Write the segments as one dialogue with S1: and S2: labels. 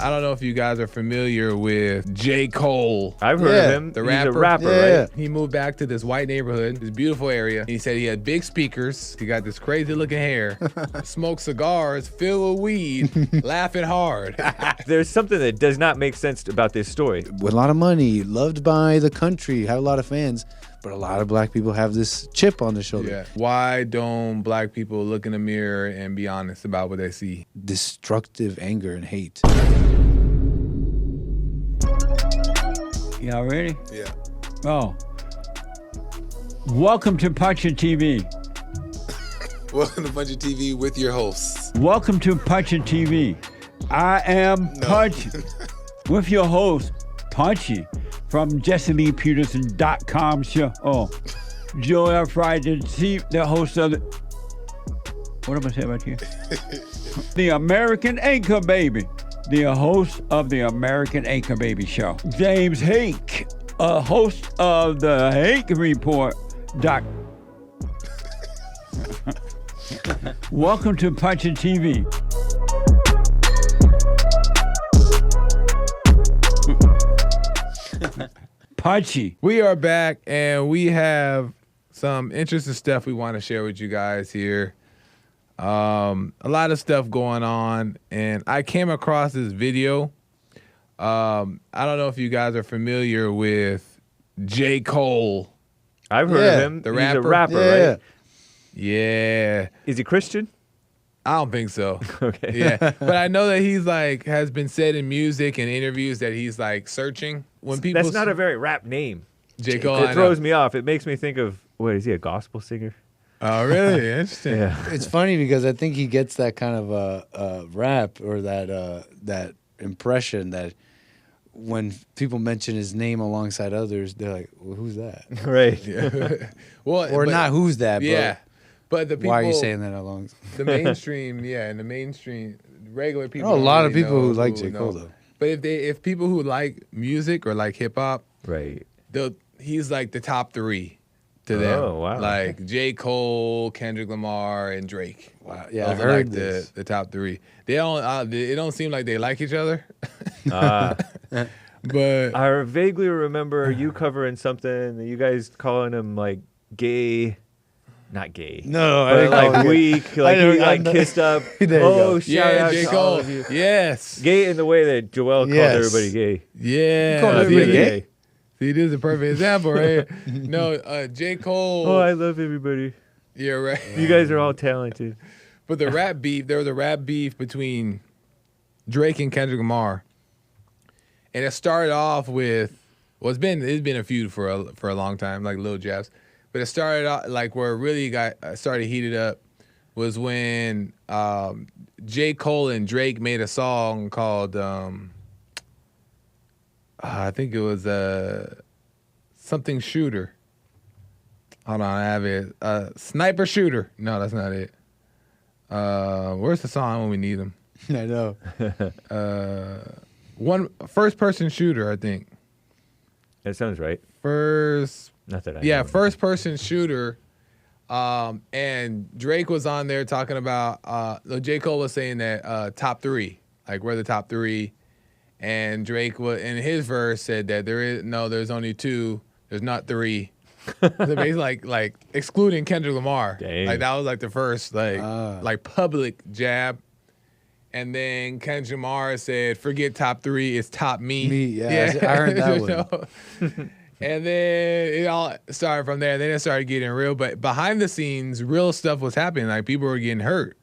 S1: I don't know if you guys are familiar with J. Cole.
S2: I've heard of him.
S1: The
S2: He's
S1: rapper.
S2: a rapper, right?
S1: He moved back to this white neighborhood, this beautiful area. He said he had big speakers. He got this crazy looking hair, smoked cigars, filled with weed, laughing hard.
S2: There's something that does not make sense about this story.
S3: With a lot of money, loved by the country, have a lot of fans, but a lot of black people have this chip on their shoulder.
S1: Yeah. Why don't black people look in the mirror and be honest about what they see?
S3: Destructive anger and hate.
S4: Y'all ready?
S1: Yeah.
S4: Oh. Welcome to Punchie TV.
S1: Welcome to Punchie TV with your hosts.
S4: Welcome to Punchie TV. I am Punchie with your host, Punchie, from JesseLeePeterson.com show. Oh, Joel Friday, the host of the... What am I saying about you? The American Anchor Baby. The host of the American Anchor Baby show. James Hake, a host of the Hake Report. Welcome to Punchie TV. Punchie.
S1: We are back and we have some interesting stuff we want to share with you guys here. A lot of stuff going on, and I came across this video. I don't know if you guys are familiar with J. Cole.
S2: I've heard of him.
S1: The
S2: He's
S1: rapper.
S2: a rapper, right?
S1: Yeah.
S2: Is he Christian?
S1: I don't think so.
S2: Okay.
S1: Yeah. But I know that he's like, has been said in music and interviews that he's like searching. When people
S2: That's not a very rap name.
S1: J. Cole.
S2: It throws me off. It makes me think of, what, is he a gospel singer?
S1: Oh, really? Interesting.
S2: Yeah.
S3: It's funny because I think he gets that kind of rap or that impression that when people mention his name alongside others, they're like, well, who's that?
S2: Right.
S1: Yeah. Well,
S3: Or
S1: but-
S3: not who's that,
S1: Yeah. But the people,
S3: why are you saying that along?
S1: the mainstream, and the mainstream, regular people.
S3: A
S1: don't
S3: lot of
S1: really
S3: people
S1: know
S3: who like J. Cole,
S1: know.
S3: though.
S1: But if people who like music or like hip hop,
S2: Right.
S1: he's like the top three to them.
S2: Oh, wow.
S1: Like J. Cole, Kendrick Lamar, and Drake.
S3: Wow. Yeah,
S1: Those
S3: I've
S1: are
S3: heard
S1: like
S3: this.
S1: the top three. They don't. It don't seem like they like each other. But
S2: I vaguely remember you covering something, you guys calling him like gay. Not gay.
S3: No, I
S2: But
S3: didn't
S2: like
S3: call him gay.
S2: weak, like
S3: know-
S2: he
S3: I
S2: like
S3: know.
S2: kissed up.
S3: There you
S2: Oh,
S3: go.
S2: shout
S1: yeah,
S2: out
S1: J.
S2: to all
S1: Cole.
S2: of you.
S1: Yes.
S2: Gay in the way that Joel called
S3: Yes.
S2: everybody gay.
S1: Yeah.
S3: called
S2: The
S3: everybody
S2: other
S3: gay?
S2: day.
S1: See, this is a perfect example, right? No, J. Cole.
S2: Oh, I love everybody.
S1: You're right.
S2: You guys are all talented.
S1: But the rap beef, there was a rap beef between Drake and Kendrick Lamar, and it started off with, well, it's been a feud for a long time, like Lil Jabs, but it started out like where it really started heated up was when J. Cole and Drake made a song called I think it was something shooter. Hold on, I have it. Sniper Shooter. No, that's not it. Where's the song when we need them?
S3: I know.
S1: One first person shooter, I think.
S2: That sounds right.
S1: First
S2: Not that I know.
S1: first person shooter. And Drake was on there talking about J. Cole was saying that top three, like we're the top three. And Drake was in his verse said that there's only two, there's not three. So basically like excluding Kendrick Lamar.
S2: Dang.
S1: Like that was like the first like public jab. And then Kendrick Lamar said, forget top three, it's top me.
S3: Me, yeah. I heard that one.
S1: one. And then it all started from there. Then it started getting real. But behind the scenes, real stuff was happening. Like people were getting hurt.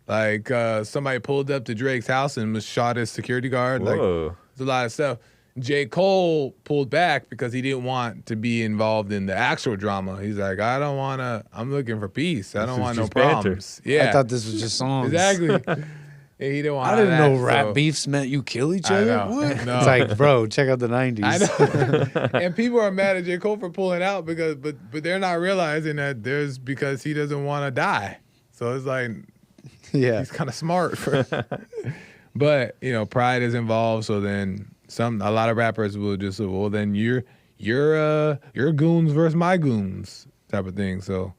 S1: Like somebody pulled up to Drake's house and was shot his security guard.
S2: Whoa.
S1: Like there's a lot of stuff. J. Cole pulled back because he didn't want to be involved in the actual drama. He's like, I'm looking for peace. I don't
S2: is
S1: want no
S2: just banter.
S1: problems. Yeah.
S3: I thought this was just songs.
S1: Exactly. And he didn't want
S3: I didn't
S1: that,
S3: know rap
S1: so-
S3: beefs meant you kill each
S1: I
S3: other.
S1: know.
S3: What?
S1: No.
S3: It's like, bro, check out the 90s.
S1: I know. And people are mad at J. Cole for pulling out but they're not realizing that because he doesn't want to die. So it's like
S3: Yeah.
S1: he's kind of smart but pride is involved, so then a lot of rappers will just say, well, then you're goons versus my goons type of thing. So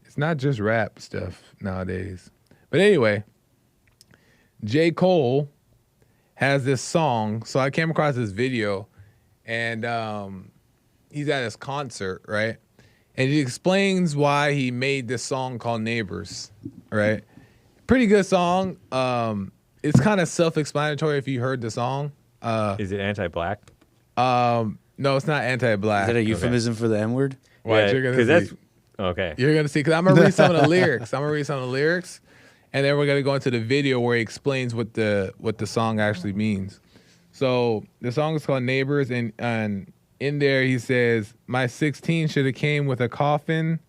S1: it's not just rap stuff nowadays. But anyway, J. Cole has this song. So I came across this video, and he's at his concert, right? And he explains why he made this song called Neighbors, right? Pretty good song. It's kind of self-explanatory if you heard the song.
S2: Is it anti-black?
S1: No, it's not anti-black.
S3: Is that a euphemism for the N-word?
S1: Watch, you're gonna see.
S2: that's okay.
S1: You're gonna see, because I'm gonna read some of the lyrics. And then we're gonna go into the video where he explains what the song actually means. So the song is called Neighbors, and in there he says, "My 16 should have came with a coffin.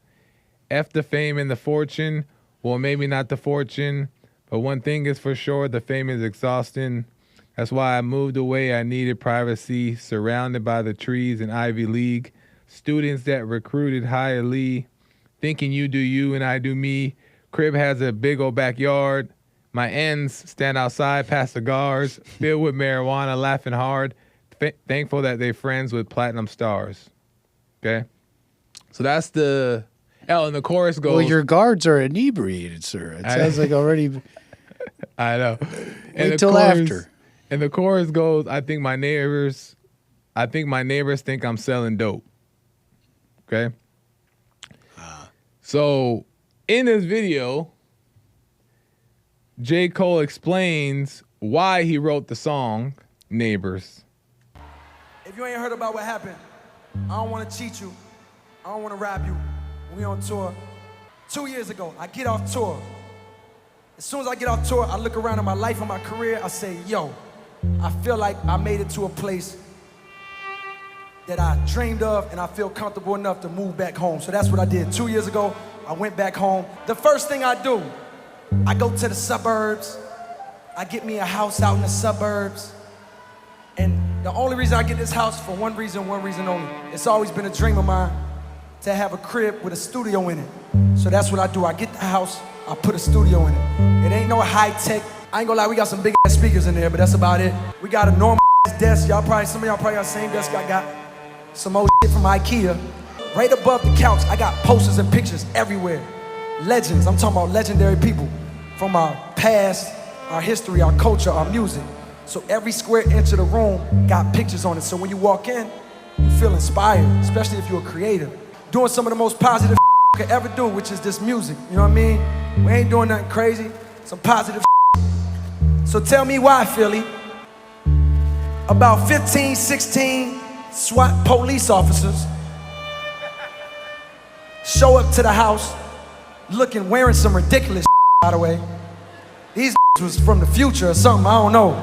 S1: F the fame and the fortune. Well, maybe not the fortune, but one thing is for sure, the fame is exhausting. That's why I moved away. I needed privacy, surrounded by the trees in Ivy League. Students that recruited highly, thinking you do you and I do me. Crib has a big old backyard. My ends stand outside past the guards, filled with marijuana, laughing hard. Thankful that they friends with platinum stars." Okay? So that's the... Oh, and the chorus goes...
S3: Well, your guards are inebriated, sir. It sounds like already...
S1: I know.
S3: Wait till after.
S1: And the chorus goes, I think my neighbors think I'm selling dope. Okay? So, in this video, J. Cole explains why he wrote the song Neighbors.
S5: If you ain't heard about what happened, I don't want to cheat you. I don't want to rob you. We on tour. 2 years ago, I get off tour. As soon as I get off tour, I look around at my life and my career. I say, yo, I feel like I made it to a place that I dreamed of, and I feel comfortable enough to move back home. So that's what I did. 2 years ago, I went back home. The first thing I do, I go to the suburbs. I get me a house out in the suburbs. And the only reason I get this house, for one reason only. It's always been a dream of mine to have a crib with a studio in it. So that's what I do. I get the house, I put a studio in it. It ain't no high tech. I ain't gonna lie, we got some big ass speakers in there, but that's about it. We got a normal desk. Some of y'all probably got the same desk I got. Some old shit from Ikea. Right above the couch, I got posters and pictures everywhere. Legends, I'm talking about legendary people from our past, our history, our culture, our music. So every square inch of the room got pictures on it. So when you walk in, you feel inspired, especially if you're a creator. Doing some of the most positive you could ever do, which is this music, you know what I mean? We ain't doing nothing crazy, some positive. So tell me why, Philly. About 15, 16 SWAT police officers show up to the house wearing some ridiculous by the way. These was from the future or something, I don't know.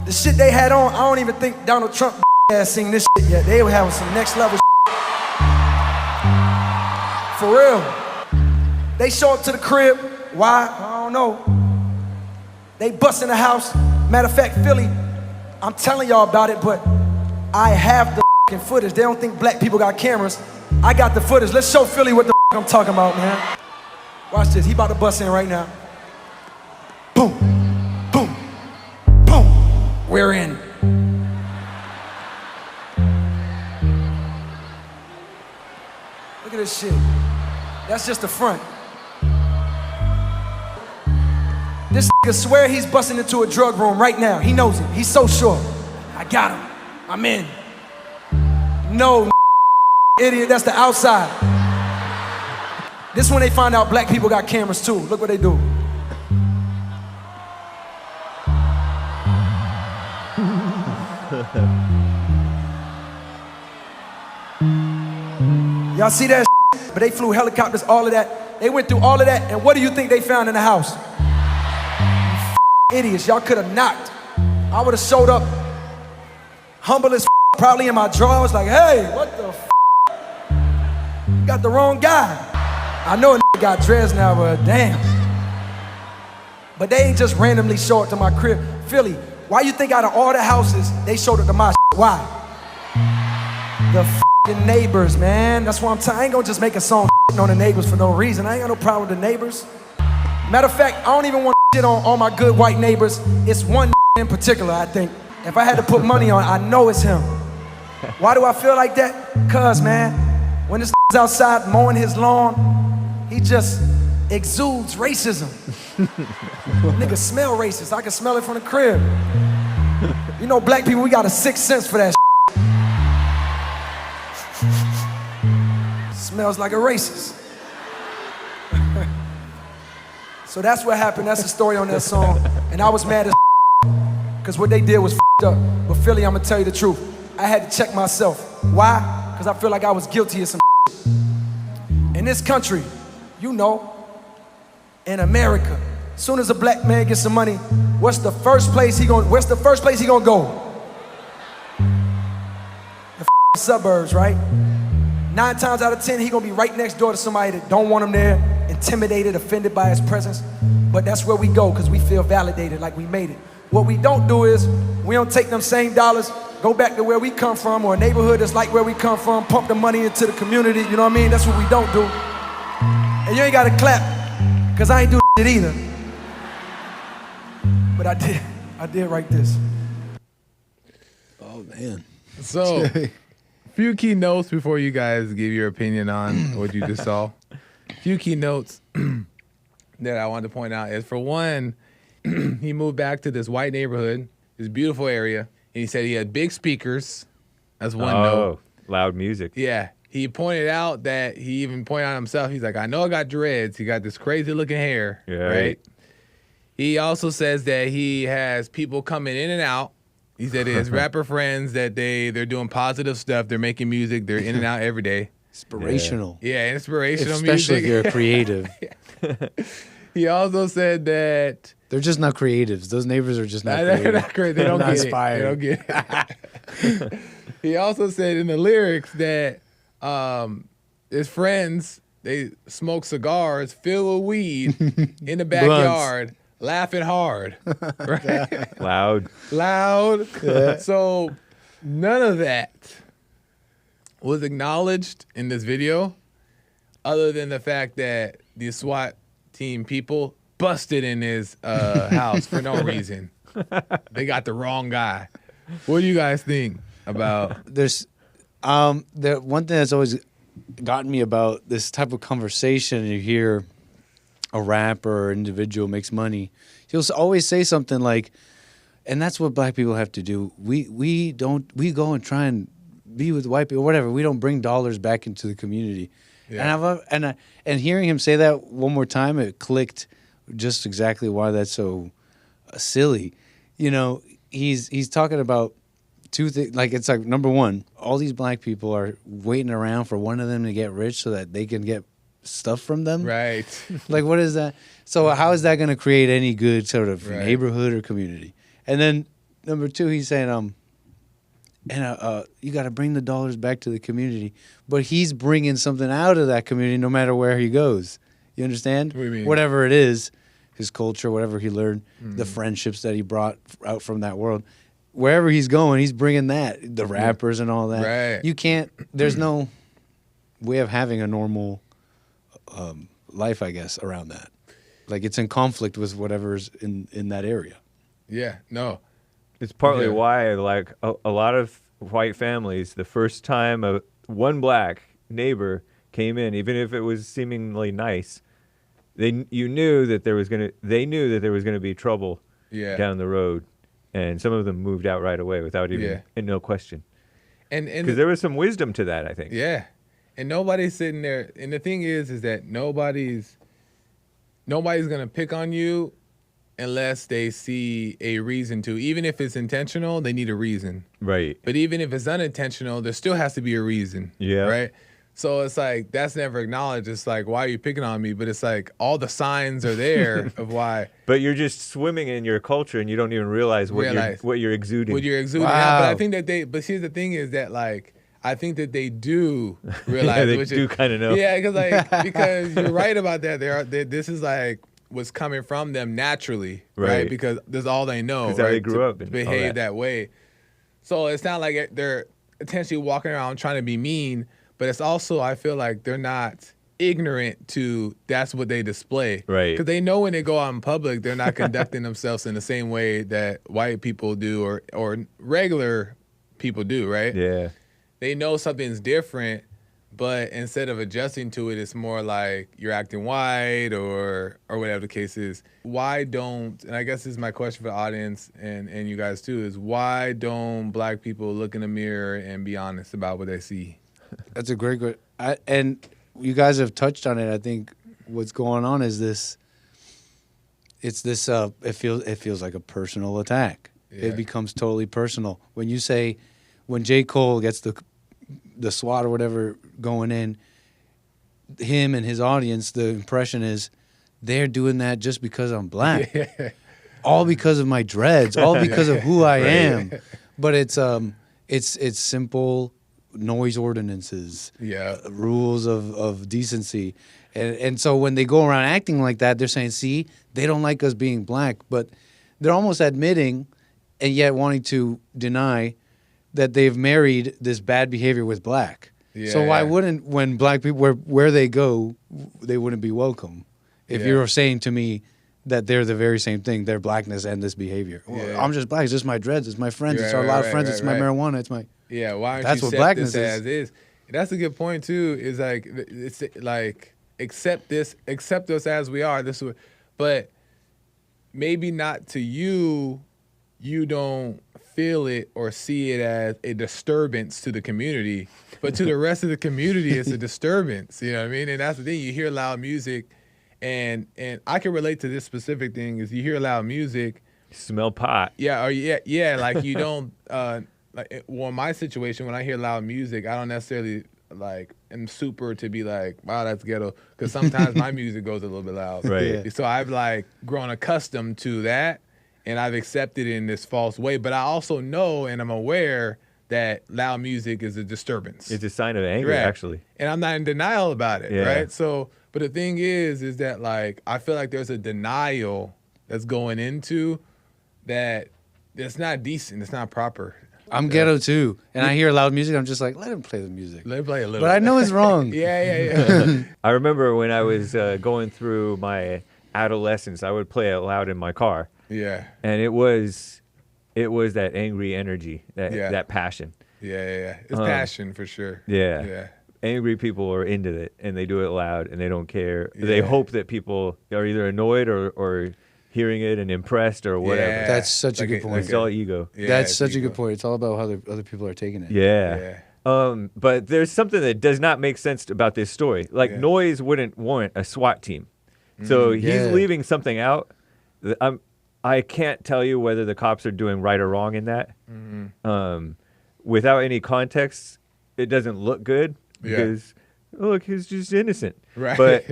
S5: The shit they had on, I don't even think Donald Trump ass seen this shit yet. They were having some next level for real. They show up to the crib. Why? I don't know. They bust in the house. Matter of fact, Philly, I'm telling y'all about it, but I have the footage. They don't think black people got cameras. I got the footage. Let's show Philly what the I'm talking about, man. Watch this. He about to bust in right now. Boom, boom, boom. We're in. Look at this shit. That's just the front. This nigga swear he's busting into a drug room right now. He knows it. He's so sure. I got him. I'm in. No, idiot. That's the outside. This is when they find out black people got cameras too. Look what they do. Y'all see that shit? But they flew helicopters, all of that. They went through all of that, and what do you think they found in the house? You idiots, y'all could have knocked. I would have showed up humble as probably in my drawers like, hey, what the You got the wrong guy. I know a got dreads now, but damn. But they ain't just randomly show up to my crib. Philly, why you think out of all the houses, they showed up to my Why? The neighbors, man. That's why I'm telling. I ain't gonna just make a song on the neighbors for no reason. I ain't got no problem with the neighbors. Matter of fact, I don't even want shit on all my good white neighbors. It's one in particular, I think. If I had to put money on it, I know it's him. Why do I feel like that? Cause, man, when this outside mowing his lawn, he just exudes racism. Niggas smell racist. I can smell it from the crib. You know, black people, we got a sixth sense for that. Smells like a racist. So that's what happened. That's the story on that song. And I was mad as because what they did was up. But Philly, I'm gonna tell you the truth. I had to check myself. Why? Because I feel like I was guilty of some in this country, you know, in America, as soon as a black man gets some money, where's the first place he gonna go? The suburbs, right? 9 times out of 10, he gonna be right next door to somebody that don't want him there, intimidated, offended by his presence. But that's where we go, because we feel validated, like we made it. What we don't do is, we don't take them same dollars, go back to where we come from, or a neighborhood that's like where we come from, pump the money into the community, you know what I mean? That's what we don't do. And you ain't gotta clap, because I ain't do it either. But I did write this.
S3: Oh, man.
S1: So, few key notes before you guys give your opinion on what you just saw. Few key notes that I wanted to point out is, for one, he moved back to this white neighborhood, this beautiful area, and he said he had big speakers. That's one note.
S2: Loud music.
S1: Yeah. He pointed out that he even pointed out himself. He's like, I know I got dreads. He got this crazy looking hair.
S2: Yeah,
S1: right? He also says that he has people coming in and out. He said his rapper friends that they're doing positive stuff. They're making music. They're in and out every day.
S3: Inspirational.
S1: Yeah, inspirational
S3: Especially
S1: music.
S3: if you're creative.
S1: He also said that
S3: They're just not creatives. Those neighbors are just not
S1: they're
S3: creative.
S1: not great. They don't
S3: Not
S1: get
S3: inspired.
S1: it. They don't get it. He also said in the lyrics that his friends, they smoke cigars filled with weed in the backyard, laughing hard. Right?
S2: Loud.
S1: Loud.
S3: Yeah.
S1: So none of that was acknowledged in this video, other than the fact that the SWAT team people busted in his house for no reason. They got the wrong guy. What do you guys think about?
S3: There's the one thing that's always gotten me about this type of conversation. You hear a rapper or individual makes money, he'll always say something like, and that's what black people have to do. We go and try and be with white people, whatever. We don't bring dollars back into the community.
S1: Yeah.
S3: And hearing him say that one more time, it clicked just exactly why that's so silly. You know, he's talking about two things. Like, it's like, number one, all these black people are waiting around for one of them to get rich so that they can get stuff from them.
S1: Right.
S3: Like, what is that? So how is that going to create any good sort of neighborhood or community? And then number two, he's saying, you got to bring the dollars back to the community, but he's bringing something out of that community no matter where he goes. You understand?
S1: What do you mean?
S3: Whatever it is, his culture, whatever he learned, the friendships that he brought out from that world, wherever he's going, he's bringing that, the rappers and all that.
S1: Right.
S3: You can't, there's no way of having a normal life, I guess, around that. Like, it's in conflict with whatever's in that area.
S1: Yeah. No.
S2: It's partly
S1: Yeah.
S2: why, like, a lot of white families, the first time one black neighbor came in, even if it was seemingly nice, they knew that there was gonna be trouble
S1: Yeah.
S2: down the road, and some of them moved out right away without even no question.
S1: And
S2: Because there was some wisdom to that, I think.
S1: yeah. And nobody's sitting there. And the thing is that nobody's gonna pick on you unless they see a reason to. Even if it's intentional, they need a reason.
S2: Right.
S1: But even if it's unintentional, there still has to be a reason.
S2: Yeah.
S1: Right? So it's like, that's never acknowledged. It's like, why are you picking on me? But it's like, all the signs are there of why.
S2: But you're just swimming in your culture, and you don't even realize what you're exuding.
S1: What you're exuding out. But I think that but here's the thing is that, like, I think that they do realize.
S2: Yeah, they do kind of know.
S1: Yeah, because you're right about that. This is like what's coming from them naturally, right? Because that's all they know.
S2: Because
S1: right?
S2: they grew up and
S1: behave that way. So it's not like they're intentionally walking around trying to be mean, but it's also, I feel like they're not ignorant to that's what they display.
S2: Right.
S1: Because they know when they go out in public, they're not conducting themselves in the same way that white people do or regular people do, right?
S2: Yeah.
S1: They know something's different, But instead of adjusting to it, it's more like you're acting white or whatever the case is. Why don't, and I guess this is my question for the audience and you guys too, is why don't black people look in the mirror and be honest about what they see?
S3: That's a great question. And you guys have touched on it. I think what's going on is this. It's this. It feels like a personal attack.
S1: Yeah.
S3: It becomes totally personal when you say, when J. Cole gets the SWAT or whatever going in, him and his audience, the impression is they're doing that just because I'm black, all because of my dreads, all because of who I am. But it's simple noise ordinances, rules of decency. And so when they go around acting like that, they're saying, see, they don't like us being black, but they're almost admitting and yet wanting to deny that they've married this bad behavior with black. So why wouldn't, when black people, where they go, they wouldn't be welcome? If you're saying to me that they're the very same thing, their blackness and this behavior. Well, I'm just black, it's just my dreads, it's my friends, it's our lot of friends, it's my marijuana, it's my...
S1: Yeah, why aren't
S3: that's
S1: you
S3: what
S1: set
S3: blackness
S1: this as is? That's a good point too. Is like it's like accept us as we are. This, but maybe not to you. You don't feel it or see it as a disturbance to the community, but to the rest of the community, it's a disturbance. You know what I mean? And that's the thing. You hear loud music, and I can relate to this specific thing. Is you hear loud music,
S2: smell pot.
S1: Yeah, or yeah. Like you don't. Well, in my situation, when I hear loud music, I don't necessarily am super to be like, wow, that's ghetto, because sometimes my music goes a little bit loud.
S2: Right.
S1: Yeah. So I've grown accustomed to that, and I've accepted it in this false way. But I also know and I'm aware that loud music is a disturbance.
S2: It's a sign of anger, actually.
S1: And I'm not in denial about it,
S2: Yeah.
S1: right? So, but the thing is that I feel like there's a denial that's going into that. It's not decent. It's not proper.
S3: I'm ghetto too, and I hear loud music. I'm just like, let him play the music.
S1: Let him play a little.
S3: But I know it's wrong.
S1: Yeah.
S2: I remember when I was going through my adolescence, I would play it loud in my car.
S1: Yeah.
S2: And it was that angry energy, that passion.
S1: Yeah. It's passion for sure.
S2: Yeah. Angry people are into it, and they do it loud, and they don't care.
S1: Yeah.
S2: They hope that people are either annoyed or hearing it and impressed or whatever.
S1: Yeah.
S3: That's such a good point.
S2: It's all ego.
S1: Yeah,
S3: That's
S1: it's
S3: such a
S1: ego.
S3: good point. It's all about how other people are taking it.
S2: Yeah. But there's something that does not make sense about this story. Noise wouldn't warrant a SWAT team. So he's leaving something out. I can't tell you whether the cops are doing right or wrong in that. Without any context, it doesn't look good because, look, he's just innocent.
S1: Right.
S2: But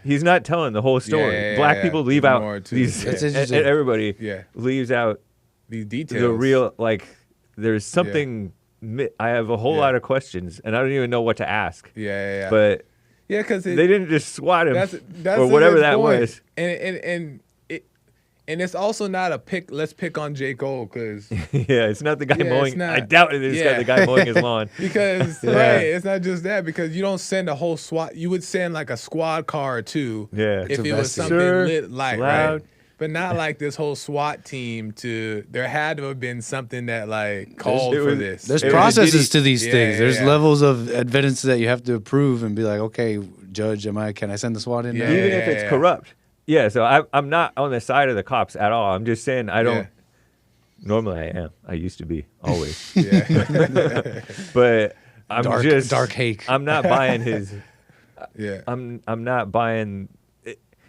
S2: he's not telling the whole story. Black people leave out these,
S3: That's
S2: and
S3: interesting.
S2: everybody leaves out
S1: these details.
S2: the real, there's something, I have a whole lot of questions, and I don't even know what to ask.
S1: Yeah.
S2: But
S1: because
S2: they didn't just swat him
S1: that's
S2: or whatever
S1: a good
S2: that
S1: point.
S2: was.
S1: And it's also not a pick. Let's pick on J. Cole because
S2: Yeah, it's not the guy mowing.
S1: not-
S2: I doubt it is the guy mowing his lawn.
S1: because right, it's not just that because you don't send a whole SWAT. You would send a squad car or two.
S2: Yeah.
S1: if
S3: To
S1: it was
S3: investigate.
S1: something
S2: Sir,
S1: lit light,
S2: loud.
S1: right? But not this whole SWAT team. There had to have been something that called for this.
S3: There's
S2: It was a
S3: processes
S2: ditty.
S3: to these
S1: Yeah,
S3: things. There's
S1: yeah.
S3: levels of evidence that you have to approve and be like, okay, judge, can I send the SWAT in
S1: Yeah.
S3: there?
S2: Even if it's corrupt. Yeah, so I'm not on the side of the cops at all. I'm just saying I don't.
S1: Yeah.
S2: Normally I am. I used to be always.
S1: Yeah.
S2: But I'm
S3: Dark hake.
S2: I'm not buying his.
S1: Yeah.
S2: I'm not buying.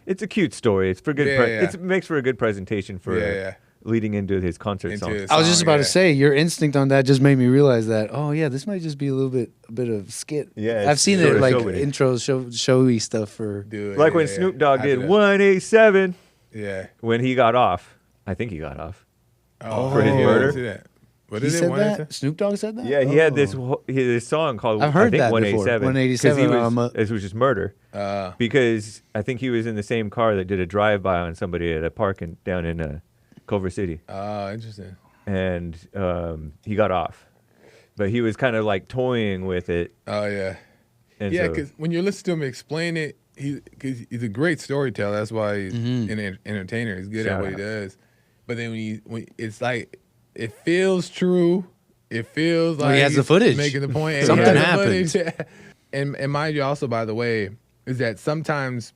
S2: It's a cute story. It's for good.
S1: Yeah, yeah.
S2: It makes for a good presentation for
S1: Yeah.
S2: leading into his concert
S1: Into
S2: song.
S1: his
S3: I was just
S1: song,
S3: about
S1: yeah.
S3: to say, your instinct on that just made me realize that, this might just be a bit of skit.
S2: Yeah,
S3: I've seen
S2: it's
S3: it
S2: sorta
S3: like
S2: showy.
S3: intros, showy stuff for.
S1: Dude,
S2: Like when
S1: yeah.
S2: Snoop Dogg
S1: I do
S2: did
S1: that.
S2: 187
S1: Yeah.
S2: when he got off. I think he got off.
S1: Oh,
S2: For his
S1: yeah,
S2: murder?
S1: I see that. What
S3: He
S1: is it?
S3: said
S1: One
S3: that?
S1: is
S3: Snoop Dogg said that?
S2: Yeah, he had this
S3: Oh.
S2: this song called
S3: I've heard
S2: I think
S3: that before.
S2: 187.
S3: 187,
S2: 'cause it was just murder.
S1: it?
S2: Because I think he was in the same car that did a drive-by on somebody at a park down in Culver City,
S1: Interesting.
S2: and he got off. But he was kind of toying with it.
S1: Oh yeah.
S2: And
S1: Yeah,
S2: so,
S1: because when you listen to him explain it, cause he's a great storyteller. That's why he's an entertainer. He's good
S2: Shout
S1: at what
S2: out.
S1: he does. But then when it's it feels true. It feels like
S3: he has the
S1: he's
S3: footage.
S1: making the point. And
S3: Something
S1: he has the
S3: happened.
S1: footage. and mind you, also, by the way, is that sometimes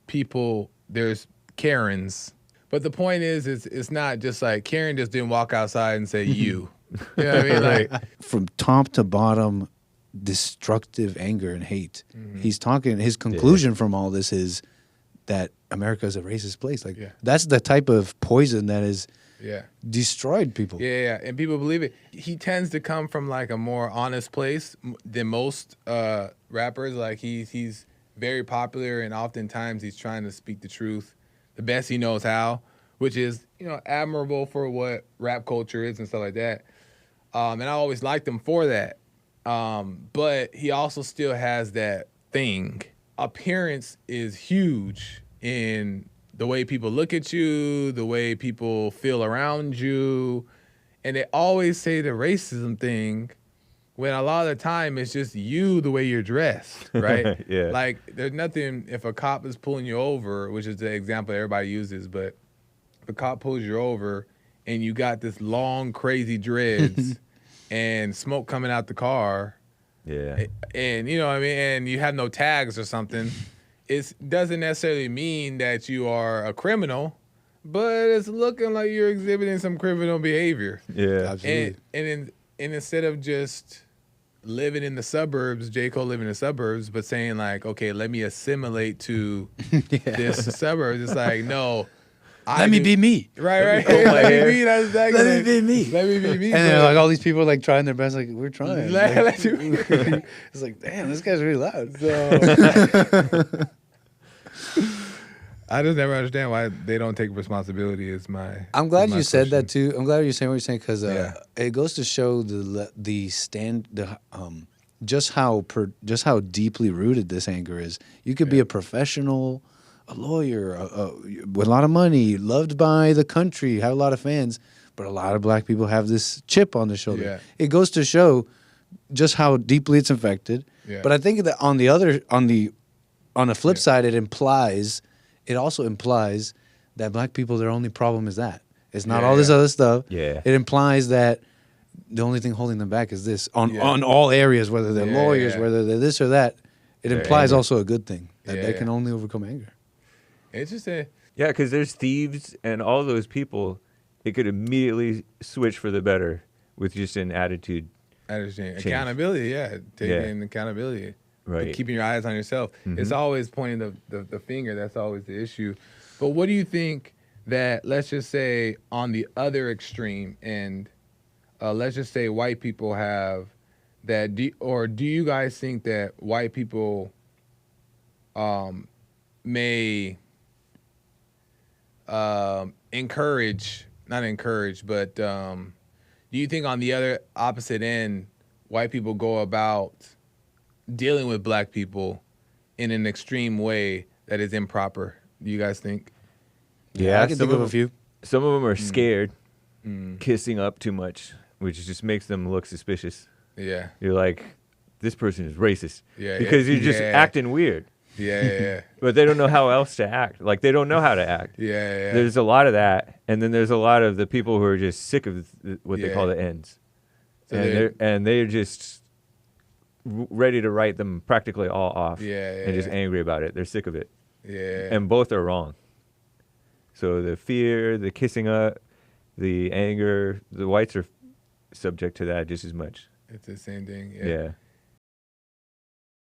S1: there's Karens, but the point is, it's not just like Karen just didn't walk outside and say you. You know what I mean? Like
S3: From top to bottom, destructive anger and hate. He's talking. His conclusion from all this is that America is a racist place. Like that's the type of poison that is destroyed people.
S1: Yeah, and people believe it. He tends to come from like a more honest place than most rappers. Like he's very popular, and oftentimes he's trying to speak the truth the best he knows how, which is admirable for what rap culture is and stuff like that. And I always liked him for that. But he also still has that thing. Appearance is huge in the way people look at you, the way people feel around you. And they always say the racism thing when a lot of the time it's just you, the way you're dressed, right?
S2: Yeah.
S1: Like there's nothing, if a cop is pulling you over, which is the example everybody uses, but if a cop pulls you over and you got this long, crazy dreads and smoke coming out the car, and you know what I mean, and you have no tags or something, it doesn't necessarily mean that you are a criminal, but it's looking like you're exhibiting some criminal behavior.
S2: Yeah.
S3: Absolutely.
S1: And instead of just living in the suburbs, J. Cole living in the suburbs, but saying like, okay, let me assimilate to this suburbs, it's like, no.
S3: Let me be me.
S1: Right.
S2: Let me
S1: me. That's exactly
S3: Let me be me.
S1: Let me be me.
S3: And then like all these people like trying their best, like we're trying.
S1: Let you be.
S3: It's like, damn, this guy's really loud.
S1: So I just never understand why they don't take responsibility.
S3: I'm glad you said that
S1: question.
S3: too. I'm glad you're saying what you're saying because
S1: Yeah.
S3: it goes to show just how deeply rooted this anger is. You could be a professional, a lawyer, with a lot of money, loved by the country, have a lot of fans, but a lot of black people have this chip on their shoulder.
S1: Yeah.
S3: It goes to show just how deeply it's infected.
S1: Yeah.
S3: But I think that on the flip side, it also implies that black people, their only problem is that. It's not all this other stuff.
S2: Yeah.
S3: It implies that the only thing holding them back is this on all areas, whether they're lawyers, whether they're this or that. It
S2: Their
S3: implies
S2: anger.
S3: also a good thing that they
S1: Yeah.
S3: can only overcome anger.
S1: It's just a
S2: Yeah, because there's thieves and all those people. It could immediately switch for the better with just an attitude.
S1: I understand.
S2: Change.
S1: Accountability, taking accountability.
S2: Right.
S1: Keeping your eyes on yourself. It's always pointing the finger. That's always the issue. But what do you think that, let's just say, on the other extreme, and let's just say white people have that, do you guys think that white people may not encourage, but do you think on the other opposite end, white people go about dealing with black people in an extreme way that is improper? Do you guys think?
S2: Yeah,
S3: I can think of a few.
S2: Some of them are scared, kissing up too much, which just makes them look suspicious.
S1: Yeah.
S2: You're like, this person is racist.
S1: Yeah,
S2: Because you're just
S1: yeah.
S2: acting weird.
S1: Yeah.
S2: But they don't know how else to act. Like, they don't know how to act.
S1: Yeah.
S2: There's a lot of that. And then there's a lot of the people who are just sick of what they call the ends.
S1: So
S2: And they're just ready to write them practically all off. And just angry about it. They're sick of it.
S1: Yeah.
S2: And both are wrong. So the fear, the kissing up, the anger, the whites are subject to that just as much.
S1: It's the same thing.
S2: Yeah.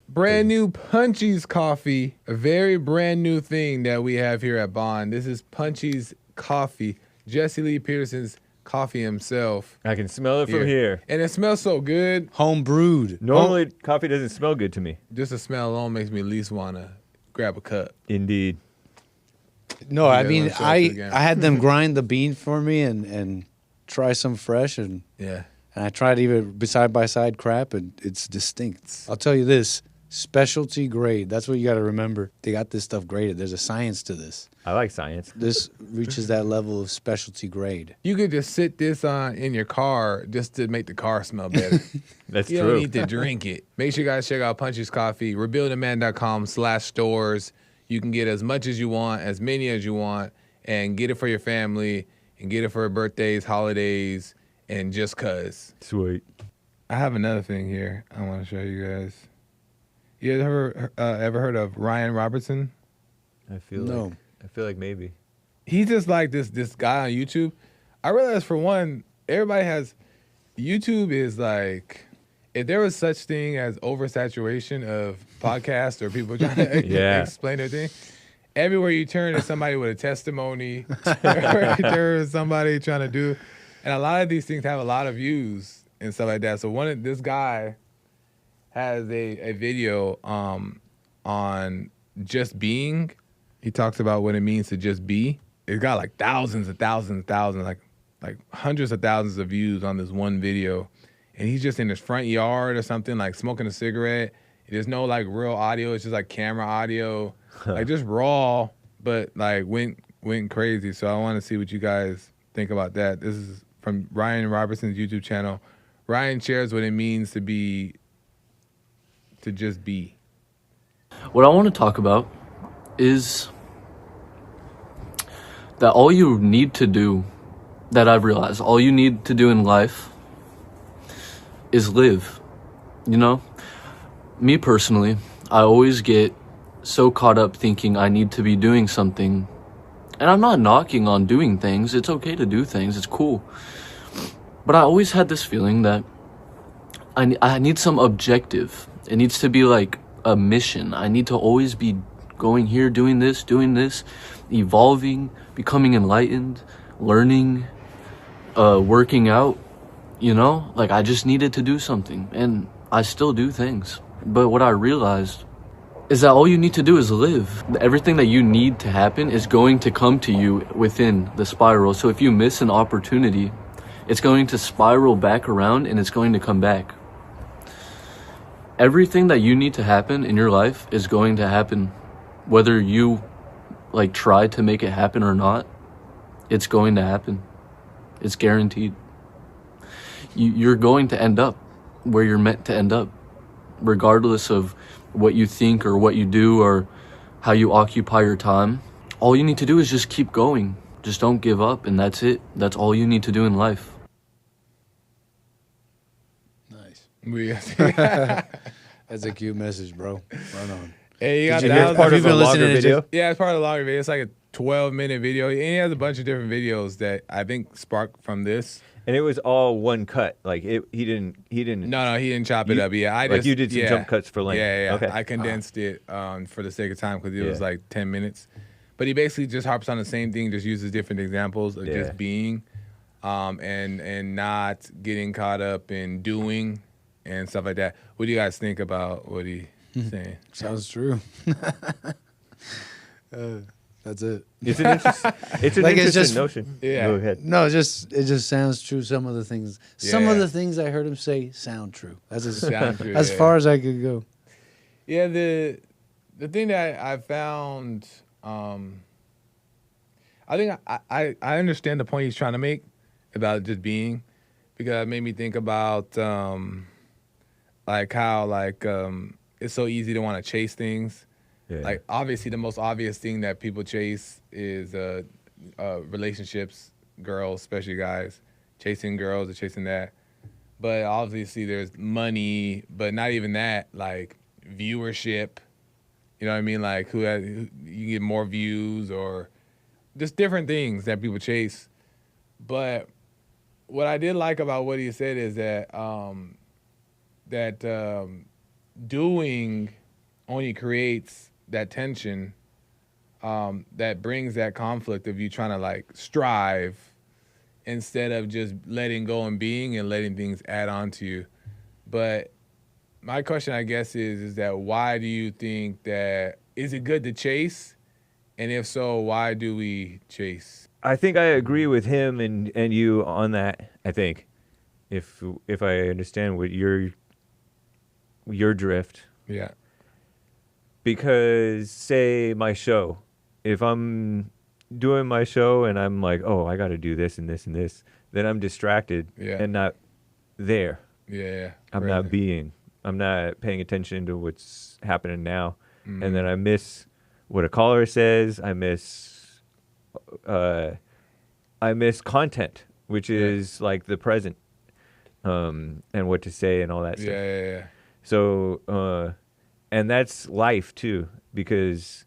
S1: Brand new Punchie's coffee, a very brand new thing that we have here at Bond. This is Punchie's coffee, Jesse Lee Peterson's coffee himself.
S2: I can smell it from here.
S1: And it smells so good.
S3: Home brewed.
S2: Normally, coffee doesn't smell good to me.
S1: Just the smell alone makes me at least want to grab a cup.
S2: Indeed.
S3: No, I
S1: Yeah,
S3: mean,
S1: let's try it again.
S3: I had them grind the bean for me and try some fresh, and
S1: Yeah.
S3: I tried even side by side crap, and it's distinct. I'll tell you this: specialty grade. That's what you got to remember. They got this stuff graded. There's a science to this.
S2: I like science.
S3: This reaches that level of specialty grade.
S1: You could just sit this on in your car just to make the car smell better.
S2: That's
S1: You
S2: true.
S1: don't need to drink it. Make sure you guys check out Punchie's Coffee, rebuildingman.com/stores. You can get as much as you want, as many as you want, and get it for your family, and get it for birthdays, holidays, and just cuz.
S2: Sweet.
S1: I have another thing here I want to show you guys. You ever heard of Ryan Robertson?
S2: I feel
S3: No.
S2: like maybe.
S1: He's just like this guy on YouTube. I realized for one, everybody has YouTube is like, if there was such thing as oversaturation of podcasts or people trying to
S2: Yeah.
S1: explain their thing, everywhere you turn is somebody with a testimony, everywhere you turn is somebody trying to do, and a lot of these things have a lot of views and stuff like that. So this guy has a video on just being. He talks about what it means to just be. It's got like thousands, like hundreds of thousands of views on this one video. And he's just in his front yard or something, like smoking a cigarette. There's no like real audio. It's just like camera audio, like just raw, but like went crazy. So I want to see what you guys think about that. This is from Ryan Robertson's YouTube channel. Ryan shares what it means to just be.
S6: What I want to talk about is that all you need to do, that I've realized, all you need to do in life is live. You know? Me personally, I always get so caught up thinking I need to be doing something. And I'm not knocking on doing things. It's okay to do things. It's cool. But I always had this feeling that I need some objective. It needs to be like a mission. I need to always be going here, doing this, evolving, becoming enlightened, learning, working out, you know? Like, I just needed to do something, and I still do things. But what I realized is that all you need to do is live. Everything that you need to happen is going to come to you within the spiral. So if you miss an opportunity, it's going to spiral back around, and it's going to come back. Everything that you need to happen in your life is going to happen. Whether you like try to make it happen or not, it's going to happen. It's guaranteed. You're going to end up where you're meant to end up, regardless of what you think or what you do or how you occupy your time. All you need to do is just keep going. Just don't give up, and that's it. That's all you need to do in life.
S3: Nice. That's a cute message, bro. Right on.
S1: Hey, you got
S3: Did you hear
S1: thousands-
S3: part
S2: Have
S3: of
S2: you
S3: a
S2: been
S3: longer
S2: listening to
S3: video?
S2: video?
S1: Yeah, it's part of the longer video. It's like a 12-minute video. And he has a bunch of different videos that I think sparked from this.
S2: And it was all one cut. Like he didn't.
S1: No, he didn't chop it up. Yeah, I
S2: like
S1: just
S2: you did some jump cuts for length.
S1: Yeah.
S2: Okay.
S1: I condensed it for the sake of time because it was
S2: Yeah.
S1: like 10 minutes. But he basically just harps on the same thing, just uses different examples of
S2: Yeah.
S1: just being, and not getting caught up in doing and stuff like that. What do you guys think about what he's saying?
S3: Sounds true. That's it.
S2: It's an
S3: Like, it's
S2: interesting
S3: just-
S2: notion.
S1: Yeah.
S2: Go ahead.
S3: No, it just sounds true. Some of the things
S1: Yeah.
S3: I heard him say sound true. That's
S1: Sound true,
S3: as
S1: yeah.
S3: far as I could go.
S1: Yeah, the thing that I found, I think I understand the point he's trying to make about just being, because it made me think about like how it's so easy to want to chase things.
S2: Yeah.
S1: Like obviously the most obvious thing that people chase is relationships, girls, especially guys, chasing girls or chasing that. But obviously there's money, but not even that, like viewership. You know what I mean? Like who you get more views or just different things that people chase. But what I did like about what he said is that doing only creates that tension that brings that conflict of you trying to like strive instead of just letting go and being and letting things add on to you. But my question, I guess, is that why do you think that, is it good to chase? And if so, why do we chase?
S2: I think I agree with him and you on that. I think, if I understand what your drift,
S1: Yeah.
S2: because say my show, if I'm doing my show and I'm like, oh, I got to do this and this and this, then I'm distracted
S1: Yeah.
S2: and not there.
S1: Yeah.
S2: I'm not being. I'm not paying attention to what's happening now, and then I miss what a caller says. I miss content, which is like the present, and what to say and all that stuff.
S1: Yeah.
S2: So, and that's life too, because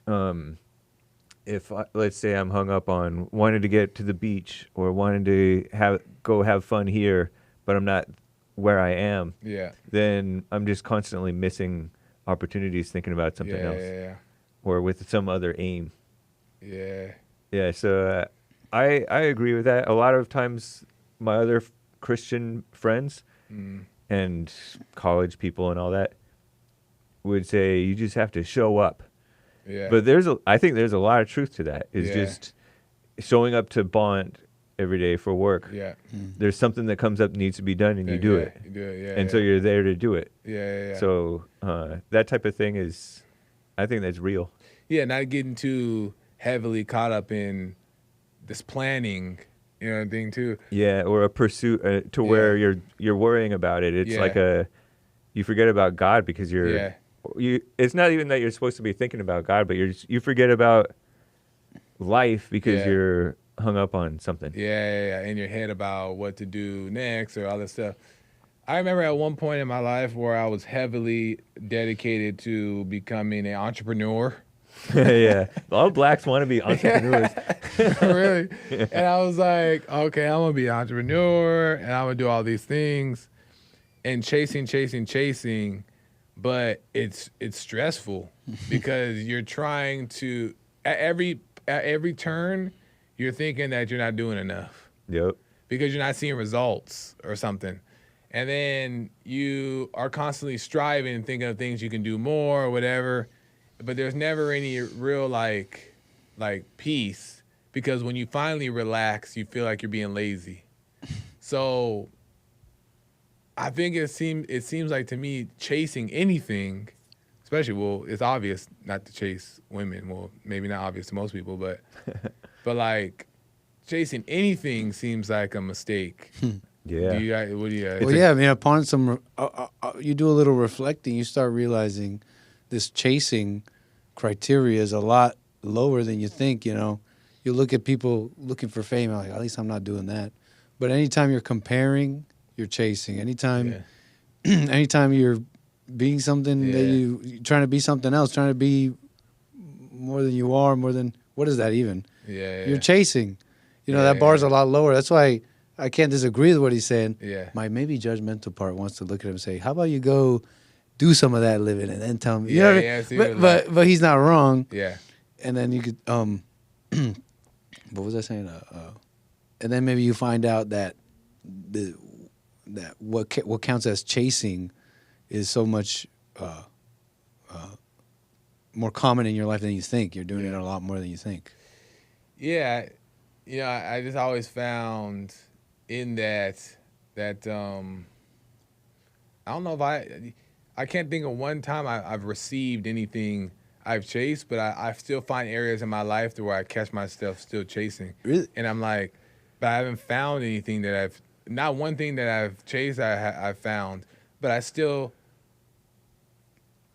S2: if let's say I'm hung up on wanting to get to the beach or wanting to have fun here, but I'm not where I am, then I'm just constantly missing opportunities thinking about something else or with some other aim. Yeah, so I agree with that. A lot of times my other Christian friends and college people and all that would say you just have to show up. But I think there's a lot of truth to that. It's just showing up to Bond every day for work. There's something that comes up needs to be done, and you do it. And so you're there to do it. So that type of thing is, I think that's real.
S1: Yeah, not getting too heavily caught up in this planning, thing too.
S2: Yeah, or a pursuit to where you're worrying about it. It's like you forget about God because you're. It's not even that you're supposed to be thinking about God, but you forget about life because you're hung up on something.
S1: In your head about what to do next or all this stuff. I remember at one point in my life where I was heavily dedicated to becoming an entrepreneur.
S2: All blacks want to be entrepreneurs.
S1: Really? And I was like, okay, I'm gonna be an entrepreneur and I'm gonna do all these things and chasing. But it's stressful because you're trying to at every turn you're thinking that you're not doing enough. Because you're not seeing results or something. And then you are constantly striving and thinking of things you can do more or whatever. But there's never any real like peace because when you finally relax, you feel like you're being lazy. So I think it seems like to me chasing anything, especially it's obvious not to chase women. Well, maybe not obvious to most people, but like chasing anything seems like a mistake.
S3: Upon some you do a little reflecting, you start realizing this chasing criteria is a lot lower than you think. You look at people looking for fame, like at least I'm not doing that. But anytime you're comparing, you're chasing. Anytime you're being something that you're trying to be something else, trying to be more than you are, what is that even? You're chasing. That bar's a lot lower. That's why I can't disagree with what he's saying. My maybe judgmental part wants to look at him and say, how about you go do some of that living and then tell me. But he's not wrong. And then you could what was I saying? And then maybe you find out that what counts as chasing is so much more common in your life than you think. You're doing it a lot more than you think.
S1: I just always found in that I don't know if I can't think of one time I've received anything I've chased, but I still find areas in my life to where I catch myself still chasing.
S3: Really?
S1: And I'm like, but I haven't found anything not one thing that I've chased I've found, but I still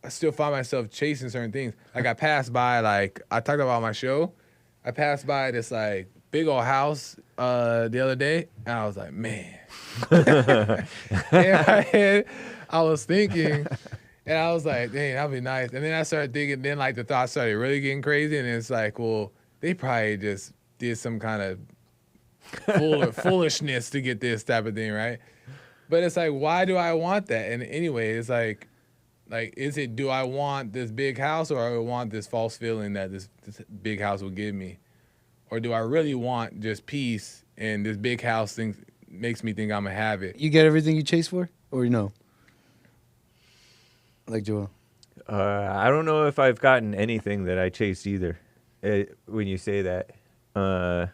S1: find myself chasing certain things. Like I passed by, like I talked about my show, I passed by this like big old house the other day, and I was like, man. In my head, I was thinking, and I was like, dang, that'd be nice. And then I started thinking, then like the thoughts started really getting crazy, and it's like, well, they probably just did some kind of foolishness to get this type of thing, right? But it's like, why do I want that? And anyway, it's like, do I want this big house, or do I want this false feeling that this big house will give me? Or do I really want just peace, and this big house thing makes me think I'm going to have it?
S3: You get everything you chase for, or no? Like Joel?
S2: I don't know if I've gotten anything that I chased either. When you say that, I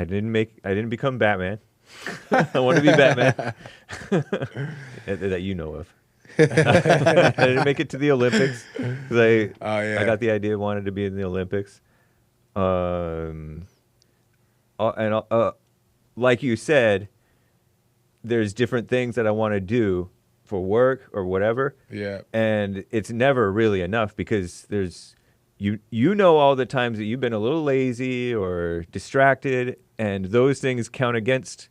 S2: didn't become Batman. I want to be Batman. That you know of. I didn't make it to the Olympics. I got the idea, wanted to be in the Olympics. Like you said, there's different things that I want to do for work or whatever.
S1: Yeah.
S2: And it's never really enough because there's you know all the times that you've been a little lazy or distracted, and those things count against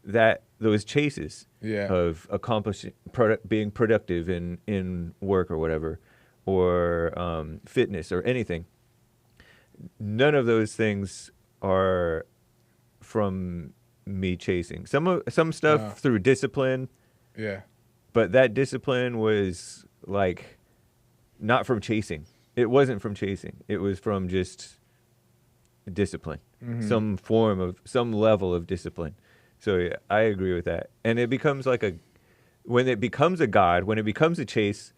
S2: those chases
S1: Yeah.
S2: of accomplishing, being productive in work or whatever, or fitness or anything. None of those things are from me chasing. Some stuff through discipline,
S1: Yeah.
S2: but that discipline was like not from chasing. It wasn't from chasing. It was from just discipline, some level of discipline. So yeah, I agree with that. And it becomes like when it becomes a god, when it becomes a chase,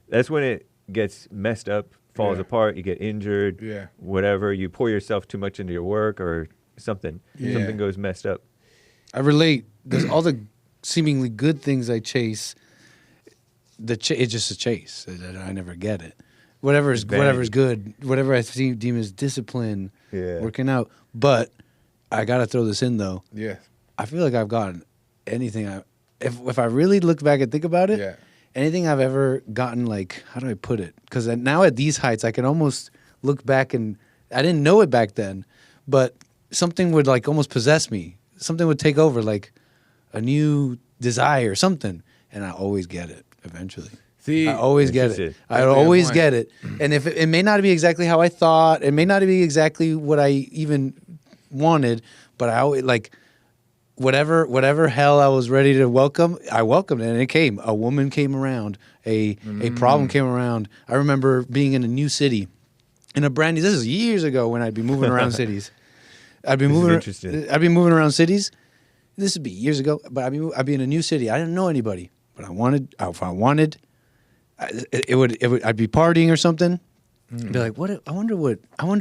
S2: that's when it gets messed up, falls apart, you get injured, whatever. You pour yourself too much into your work or something. Something goes messed up.
S3: I relate. There's all the seemingly good things I chase. It's just a chase. I never get it. Whatever's good, whatever I deem as discipline, working out. But I gotta throw this in though.
S1: Yeah.
S3: I feel like I've gotten anything. If I really look back and think about it, anything I've ever gotten, like, how do I put it? Because now at these heights, I can almost look back and I didn't know it back then, but something would like almost possess me. Something would take over, like a new desire, something, and I always get it eventually.
S1: See,
S3: I always get it. I
S1: That's a good
S3: always
S1: point.
S3: get it. And if it may not be exactly how I thought, it may not be exactly what I even wanted, but I always like whatever hell I was ready to welcome, I welcomed it, and it came. A woman came around, a problem came around. I remember being in a new city, in a brand new. This is years ago when I'd be moving around cities. I'd be moving around cities. This would be years ago, but I'd be in a new city. I didn't know anybody, but if I wanted, I'd be partying or something. I'd be like, I wonder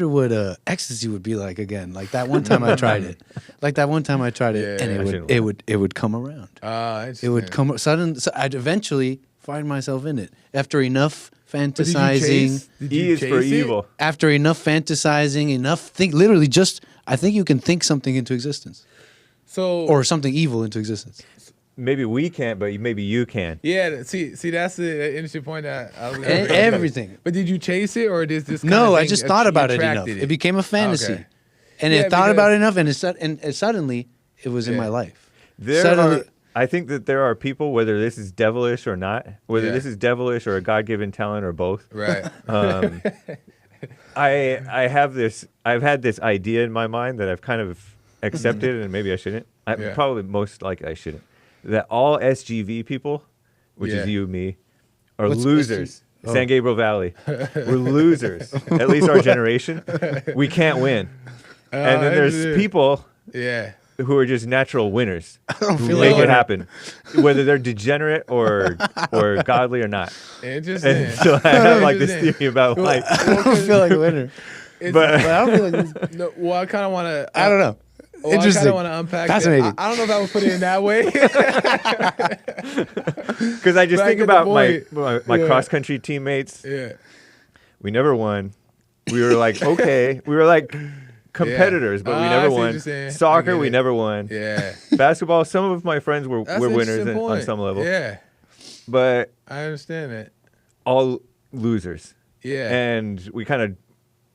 S3: what ecstasy would be like again. Like that one time I tried it. And it would come around. It would come sudden. So I'd eventually find myself in it after enough fantasizing.
S2: E is for evil.
S3: After enough fantasizing, literally just. I think you can think something into existence, or something evil into existence.
S2: Maybe we can't, but maybe you can.
S1: Yeah, see, that's the interesting point that I was
S3: Everything.
S1: But did you chase it, or did this?
S3: No, I just thought about it enough. It became a fantasy, and I thought about it enough, and suddenly it was in my life.
S2: I think that there are people, whether this is devilish or not, whether this is devilish or a God-given talent or both.
S1: Right.
S2: I've had this idea in my mind that I've kind of accepted, and maybe I shouldn't. Probably most likely I shouldn't. That all SGV people, which is you, me, are losers. San Gabriel Valley. We're losers. At least our generation. We can't win. And then there's people who are just natural winners who make it happen, whether they're degenerate or godly or not.
S1: Interesting.
S2: And so I have like this theory about like
S3: I don't feel like a winner,
S2: but
S3: I don't feel like this.
S1: No, well, I kind of want to.
S3: I don't know. Interesting.
S1: I kind of want to unpack.
S3: Fascinating.
S1: I don't know if I would put it in that way.
S2: Because I just
S1: But I
S2: think
S1: get
S2: about
S1: the
S2: my cross country teammates.
S1: Yeah.
S2: We never won. We were like okay. We were like competitors, but we
S1: I
S2: never
S1: see what
S2: won.
S1: you're saying. I
S2: Soccer,
S1: get
S2: we
S1: it.
S2: never won.
S1: Yeah.
S2: Basketball, some of my friends were
S1: That's an
S2: winners
S1: interesting
S2: on
S1: point.
S2: some level.
S1: Yeah.
S2: But
S1: I understand that.
S2: all losers.
S1: Yeah.
S2: And we kind of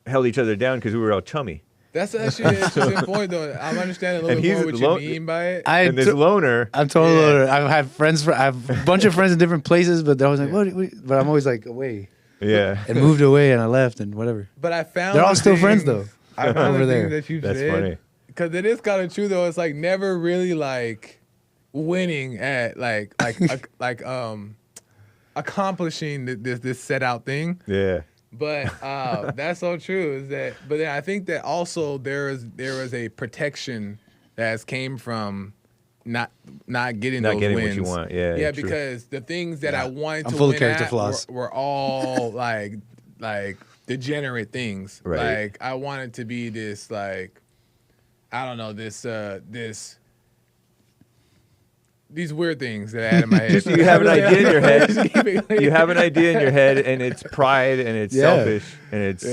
S2: held each other down because we were all chummy.
S1: That's actually an interesting point, though. I'm understanding a little
S2: And
S1: bit more
S2: he's
S1: what you mean by it.
S2: And this loner.
S3: I'm totally loner. I have friends. I have a bunch of friends in different places, but they're always like, what? But I'm always like away.
S2: Yeah.
S3: And moved away, and I left, and whatever.
S1: But I found
S3: They're all
S1: the
S3: still friends,
S1: things-
S3: though.
S1: I found
S3: over
S1: the
S3: there.
S1: things that you
S2: That's
S1: said.
S2: funny.
S1: Because it is kind of true, though. It's like never really like winning at like accomplishing this set out thing.
S2: Yeah.
S1: But that's so true. Is that? But then I think that also there is a protection that has came from not getting
S2: Not
S1: those
S2: getting
S1: wins.
S2: what you want. Yeah.
S1: Yeah,
S2: true.
S1: because the things that I wanted
S3: I'm
S1: to
S3: full of
S1: win
S3: character
S1: at
S3: flaws.
S1: were all like degenerate things.
S2: Right.
S1: Like I wanted to be this like I don't know this these weird things that I had in my head.
S2: Just you have an idea in your head.
S1: head.
S2: You have an idea in your head, and it's pride, and it's selfish, and it's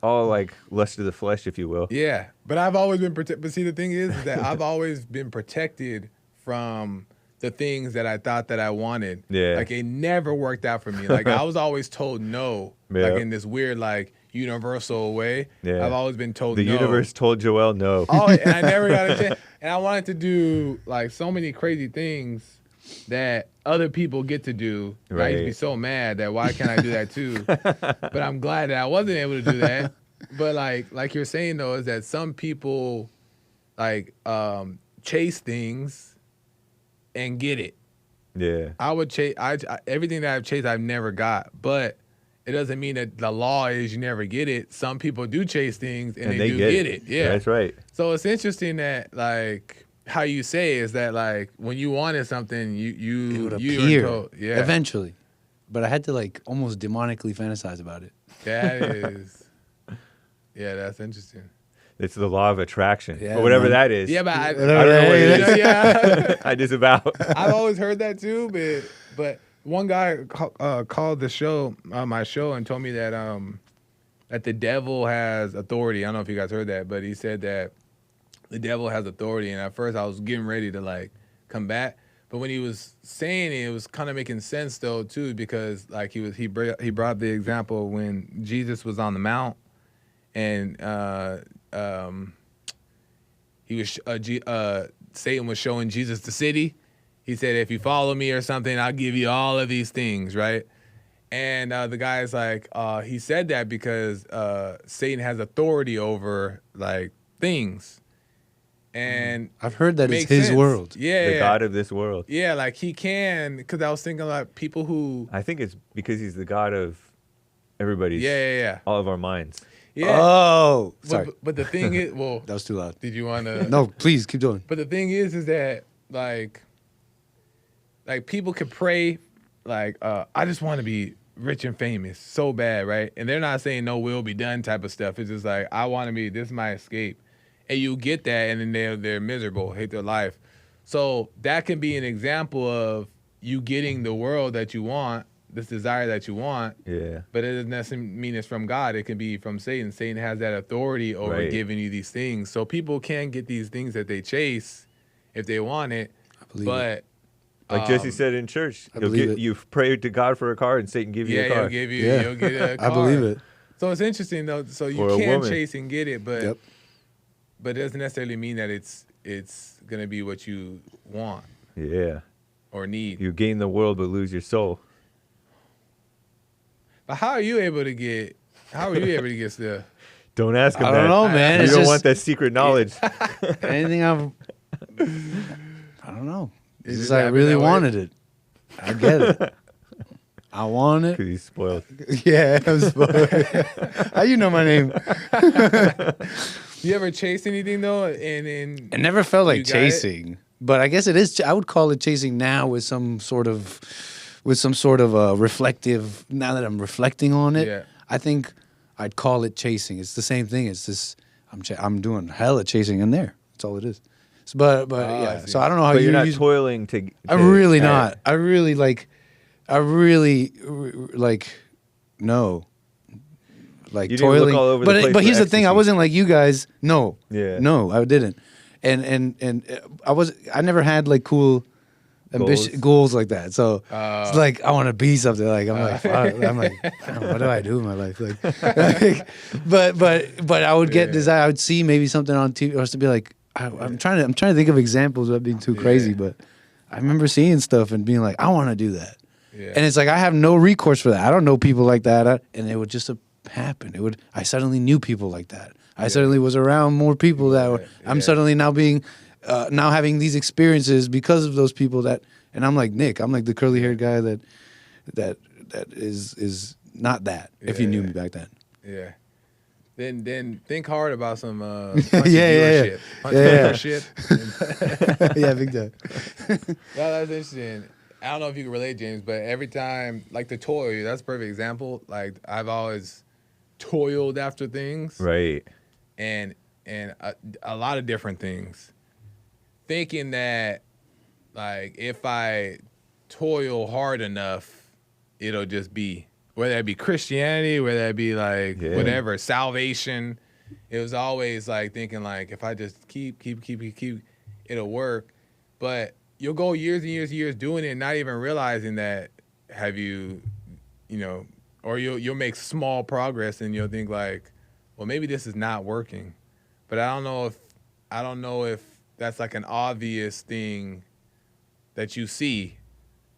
S2: all like lust of the flesh, if you will.
S1: Yeah, but I've always been protected. But see, the thing is that I've always been protected from the things that I thought that I wanted.
S2: Yeah.
S1: Like it never worked out for me. Like I was always told no.
S2: Yeah.
S1: Like in this weird like universal way.
S2: Yeah.
S1: I've always been told
S2: The
S1: no.
S2: universe told Joel no.
S1: Oh, and I never got a chance. And I wanted to do like so many crazy things that other people get to do. And I used to be
S2: Right.
S1: so mad that why can't I do that too? But I'm glad that I wasn't able to do that. But like you're saying though, is that some people like chase things and get it.
S2: Yeah.
S1: I would chase everything that I've chased I've never got, but it doesn't mean that the law is you never get it. Some people do chase things and they do get it. Yeah.
S2: That's right.
S1: So it's interesting that like how you say is that like when you wanted something
S3: It would
S1: you
S3: appear
S1: were told, yeah.
S3: eventually. But I had to like almost demonically fantasize about it.
S1: That is yeah, that's interesting.
S2: It's the law of attraction,
S3: Yeah,
S2: or whatever
S3: man.
S2: that is.
S1: Yeah, but I
S2: don't know what it is.
S1: Yeah.
S2: I disavow.
S1: I've always heard that too, but one guy called the show, my show, and told me that that the devil has authority. I don't know if you guys heard that, but he said that the devil has authority. And at first, I was getting ready to like combat, but when he was saying it, it was kind of making sense though too, because like he brought the example when Jesus was on the mount, and he was Satan was showing Jesus the city. He said, if you follow me or something, I'll give you all of these things, right? And the guy's like, he said that because Satan has authority over like things. And
S3: I've heard that it's
S1: makes
S3: his
S1: sense.
S3: world.
S1: Yeah,
S2: The
S1: yeah.
S2: God of this world.
S1: Yeah, like he can, because I was thinking like people who,
S2: I think it's because he's the God of everybody's,
S1: yeah.
S2: all of our minds.
S1: Yeah.
S3: Oh, sorry.
S1: But the thing is, well,
S3: That was too loud.
S1: did you want to?
S3: No, please keep going.
S1: But the thing is that like people could pray, like, I just want to be rich and famous so bad, right? And they're not saying no will be done type of stuff. It's just like, I want to be, this is my escape. And you get that, and then they're miserable, hate their life. So that can be an example of you getting the world that you want, this desire that you want,
S2: Yeah.
S1: but it doesn't necessarily mean it's from God. It can be from Satan. Satan has that authority over
S2: Right.
S1: giving you these things. So people can get these things that they chase if they want it.
S3: I believe
S1: But
S2: Like Jesse said in church,
S3: I believe it.
S2: you pray to God for a car, and Satan give you
S1: yeah,
S2: a car.
S1: he'll give you,
S3: Yeah.
S1: you'll get a car.
S3: I believe it.
S1: So it's interesting though. So you
S2: Or a
S1: can
S2: woman.
S1: chase and get it, but
S3: Yep.
S1: but it doesn't necessarily mean that it's gonna be what you want
S2: Yeah.
S1: or need.
S2: You gain the world but lose your soul.
S1: But how are you able to get? How are you able to get stuff?
S2: Don't ask him
S3: I
S2: that.
S3: don't know, man.
S2: You
S3: It's
S2: don't
S3: just
S2: want that secret knowledge.
S3: anything I don't know. It's
S1: It
S3: just
S1: just
S3: I
S1: happened
S3: really
S1: that way?
S3: wanted it. I get it. I want it.
S2: Because he's spoiled.
S3: Yeah, I'm spoiled. How you know my name?
S1: You ever chase anything though? And
S3: It never felt
S1: You
S3: like
S1: got
S3: chasing, but I guess it is. I would call it chasing now with some sort of reflective. Now that I'm reflecting on it,
S1: Yeah.
S3: I think I'd call it chasing. It's the same thing. It's just I'm doing hella chasing in there. That's all it is. So, but
S1: I
S3: yeah.
S1: see.
S3: So I don't know how
S2: But you're
S3: you
S2: not
S3: use.
S2: toiling to.
S3: I'm really
S2: to-
S3: not. I really no. Like
S2: You didn't look
S3: toiling,
S2: all over the
S3: but
S2: place
S3: but
S2: for
S3: here's the thing: I
S2: ecstasy.
S3: wasn't like you guys. No,
S2: Yeah.
S3: no, I didn't, and I never had like cool goals like that. So it's like I want to be something. Like I'm like what do I do in my life? Like, but I would get desire. I would see maybe something on TV, or to be like I'm trying to think of examples without being too crazy, but I remember seeing stuff and being like I want to do that.
S1: Yeah.
S3: And it's like I have no recourse for that. I don't know people like that, and it would just happen. I suddenly knew people like that. I suddenly was around more people that were. I'm suddenly now being, now having these experiences because of those people that. And I'm like Nick. I'm like the curly haired guy that is not that. If you knew me back then.
S1: Yeah. Then think hard about some
S3: Yeah,
S1: viewership.
S3: yeah.
S1: Viewership.
S3: Yeah, big time.
S1: Yeah, that's interesting. I don't know if you can relate, James, but every time, like the toy, that's a perfect example. Like I've always toiled after things,
S2: Right.
S1: and a lot of different things, thinking that like if I toil hard enough, it'll just be, whether that be Christianity, whether that be like whatever, salvation. It was always like thinking like if I just keep, it'll work. But you'll go years and years doing it, not even realizing that have you know, or you'll make small progress and you'll think like, well, maybe this is not working. But I don't know if that's like an obvious thing that you see,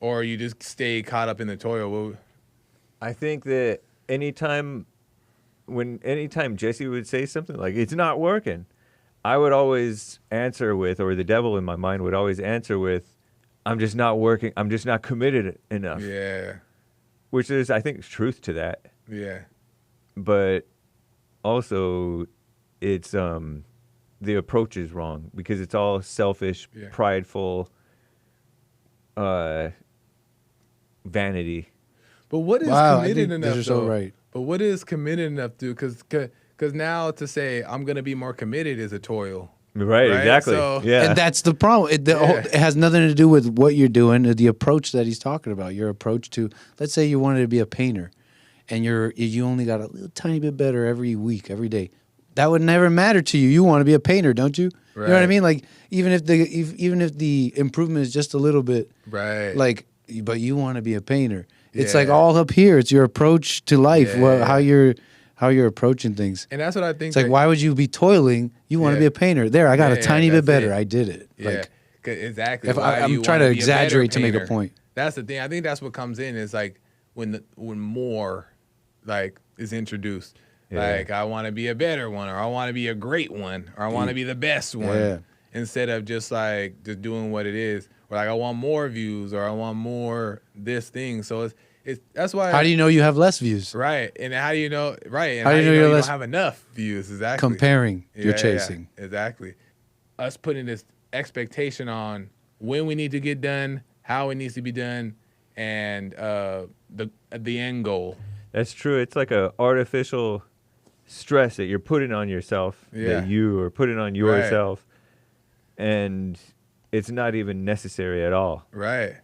S1: or you just stay caught up in the toil?
S2: I think that anytime Jesse would say something like, it's not working, I would always answer with, or the devil in my mind would always answer with, I'm just not working. I'm just not committed enough.
S1: Yeah.
S2: Which is, I think, truth to that.
S1: Yeah.
S2: But also, it's the approach is wrong because it's all selfish, prideful, vanity.
S1: But what is
S3: Wow, I
S1: committed
S3: think
S1: enough?
S3: you're so right.
S1: But what is committed enough to? Because now to say I'm gonna be more committed is a toil.
S2: Right, exactly.
S1: So,
S2: yeah.
S3: And that's the problem. It has nothing to do with what you're doing, the approach that he's talking about. Your approach to, let's say you wanted to be a painter, and you only got a little tiny bit better every week, every day. That would never matter to you. You want to be a painter, don't you?
S1: Right.
S3: You know what I mean? Like even if the improvement is just a little bit,
S1: right.
S3: like, but you want to be a painter. It's
S1: Yeah.
S3: like all up here. It's your approach to life,
S1: Yeah.
S3: how you're approaching things.
S1: And that's what I think.
S3: It's like, why would you be toiling? You want to be a painter. There, I got a tiny bit
S1: that's
S3: better.
S1: it.
S3: I did it.
S1: Yeah.
S3: Like,
S1: Exactly.
S3: if
S1: Why do you
S3: I'm trying to
S1: wanna be a better
S3: exaggerate to make a
S1: painter?
S3: point.
S1: That's the thing. I think that's what comes in is like when more like is introduced.
S2: Yeah.
S1: Like I want to be a better one, or I want to be a great one, or I want to be the best one.
S3: Yeah.
S1: Instead of just doing what it is, or like I want more views, or I want more this thing. So it's that's why.
S3: How do you know you have less views?
S1: Right, and how do you know? Right, and
S3: How do you know you're
S1: you
S3: less-
S1: don't have enough views? Exactly.
S3: Comparing, you're
S1: Yeah,
S3: chasing.
S1: exactly. Us putting this expectation on when we need to get done, how it needs to be done, and the end goal.
S2: That's true. It's like a artificial stress that you're putting on yourself,
S1: Yeah.
S2: that you are putting on yourself, and it's not even necessary at all.
S1: Right.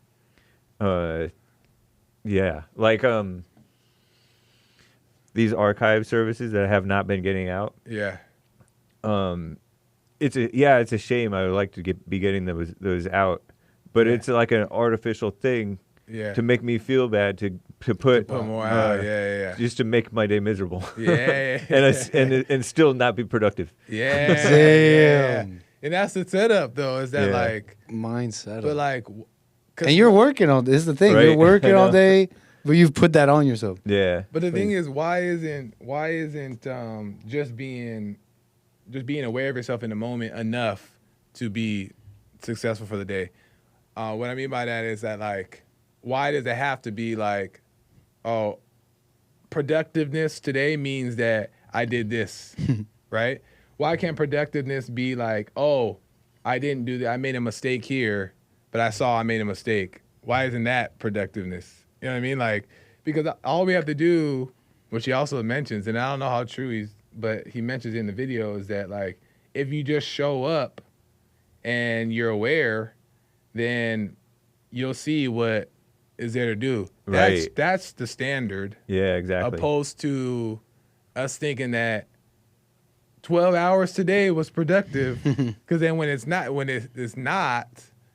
S2: Yeah, like these archive services that have not been getting out.
S1: Yeah.
S2: It's a shame. I would like to be getting those out, but
S1: Yeah.
S2: it's like an artificial thing
S1: Yeah.
S2: to make me feel bad to put
S1: more out. Yeah.
S2: just to make my day miserable.
S1: Yeah.
S2: and still not be productive.
S1: Yeah.
S3: Damn.
S1: And that's the setup, though. Is that
S2: Yeah.
S1: like,
S3: Mindset.
S1: but like, 'cause
S3: And you're working all this is the thing.
S2: Right.
S3: You're working
S2: I
S3: all
S2: know.
S3: day, but you've put that on yourself.
S2: Yeah.
S1: But the thing is, why isn't just being aware of yourself in the moment enough to be successful for the day? What I mean by that is that like, why does it have to be like, oh, productiveness today means that I did this, right? Why can't productiveness be like, oh, I didn't do that, I made a mistake here, but I saw I made a mistake. Why isn't that productiveness? You know what I mean? Like, because all we have to do, which he also mentions, and I don't know how true but he mentions in the video, is that like, if you just show up and you're aware, then you'll see what is there to do.
S2: Right.
S1: That's the standard,
S2: Yeah, exactly.
S1: opposed to us thinking that 12 hours today was productive, because then when it's not,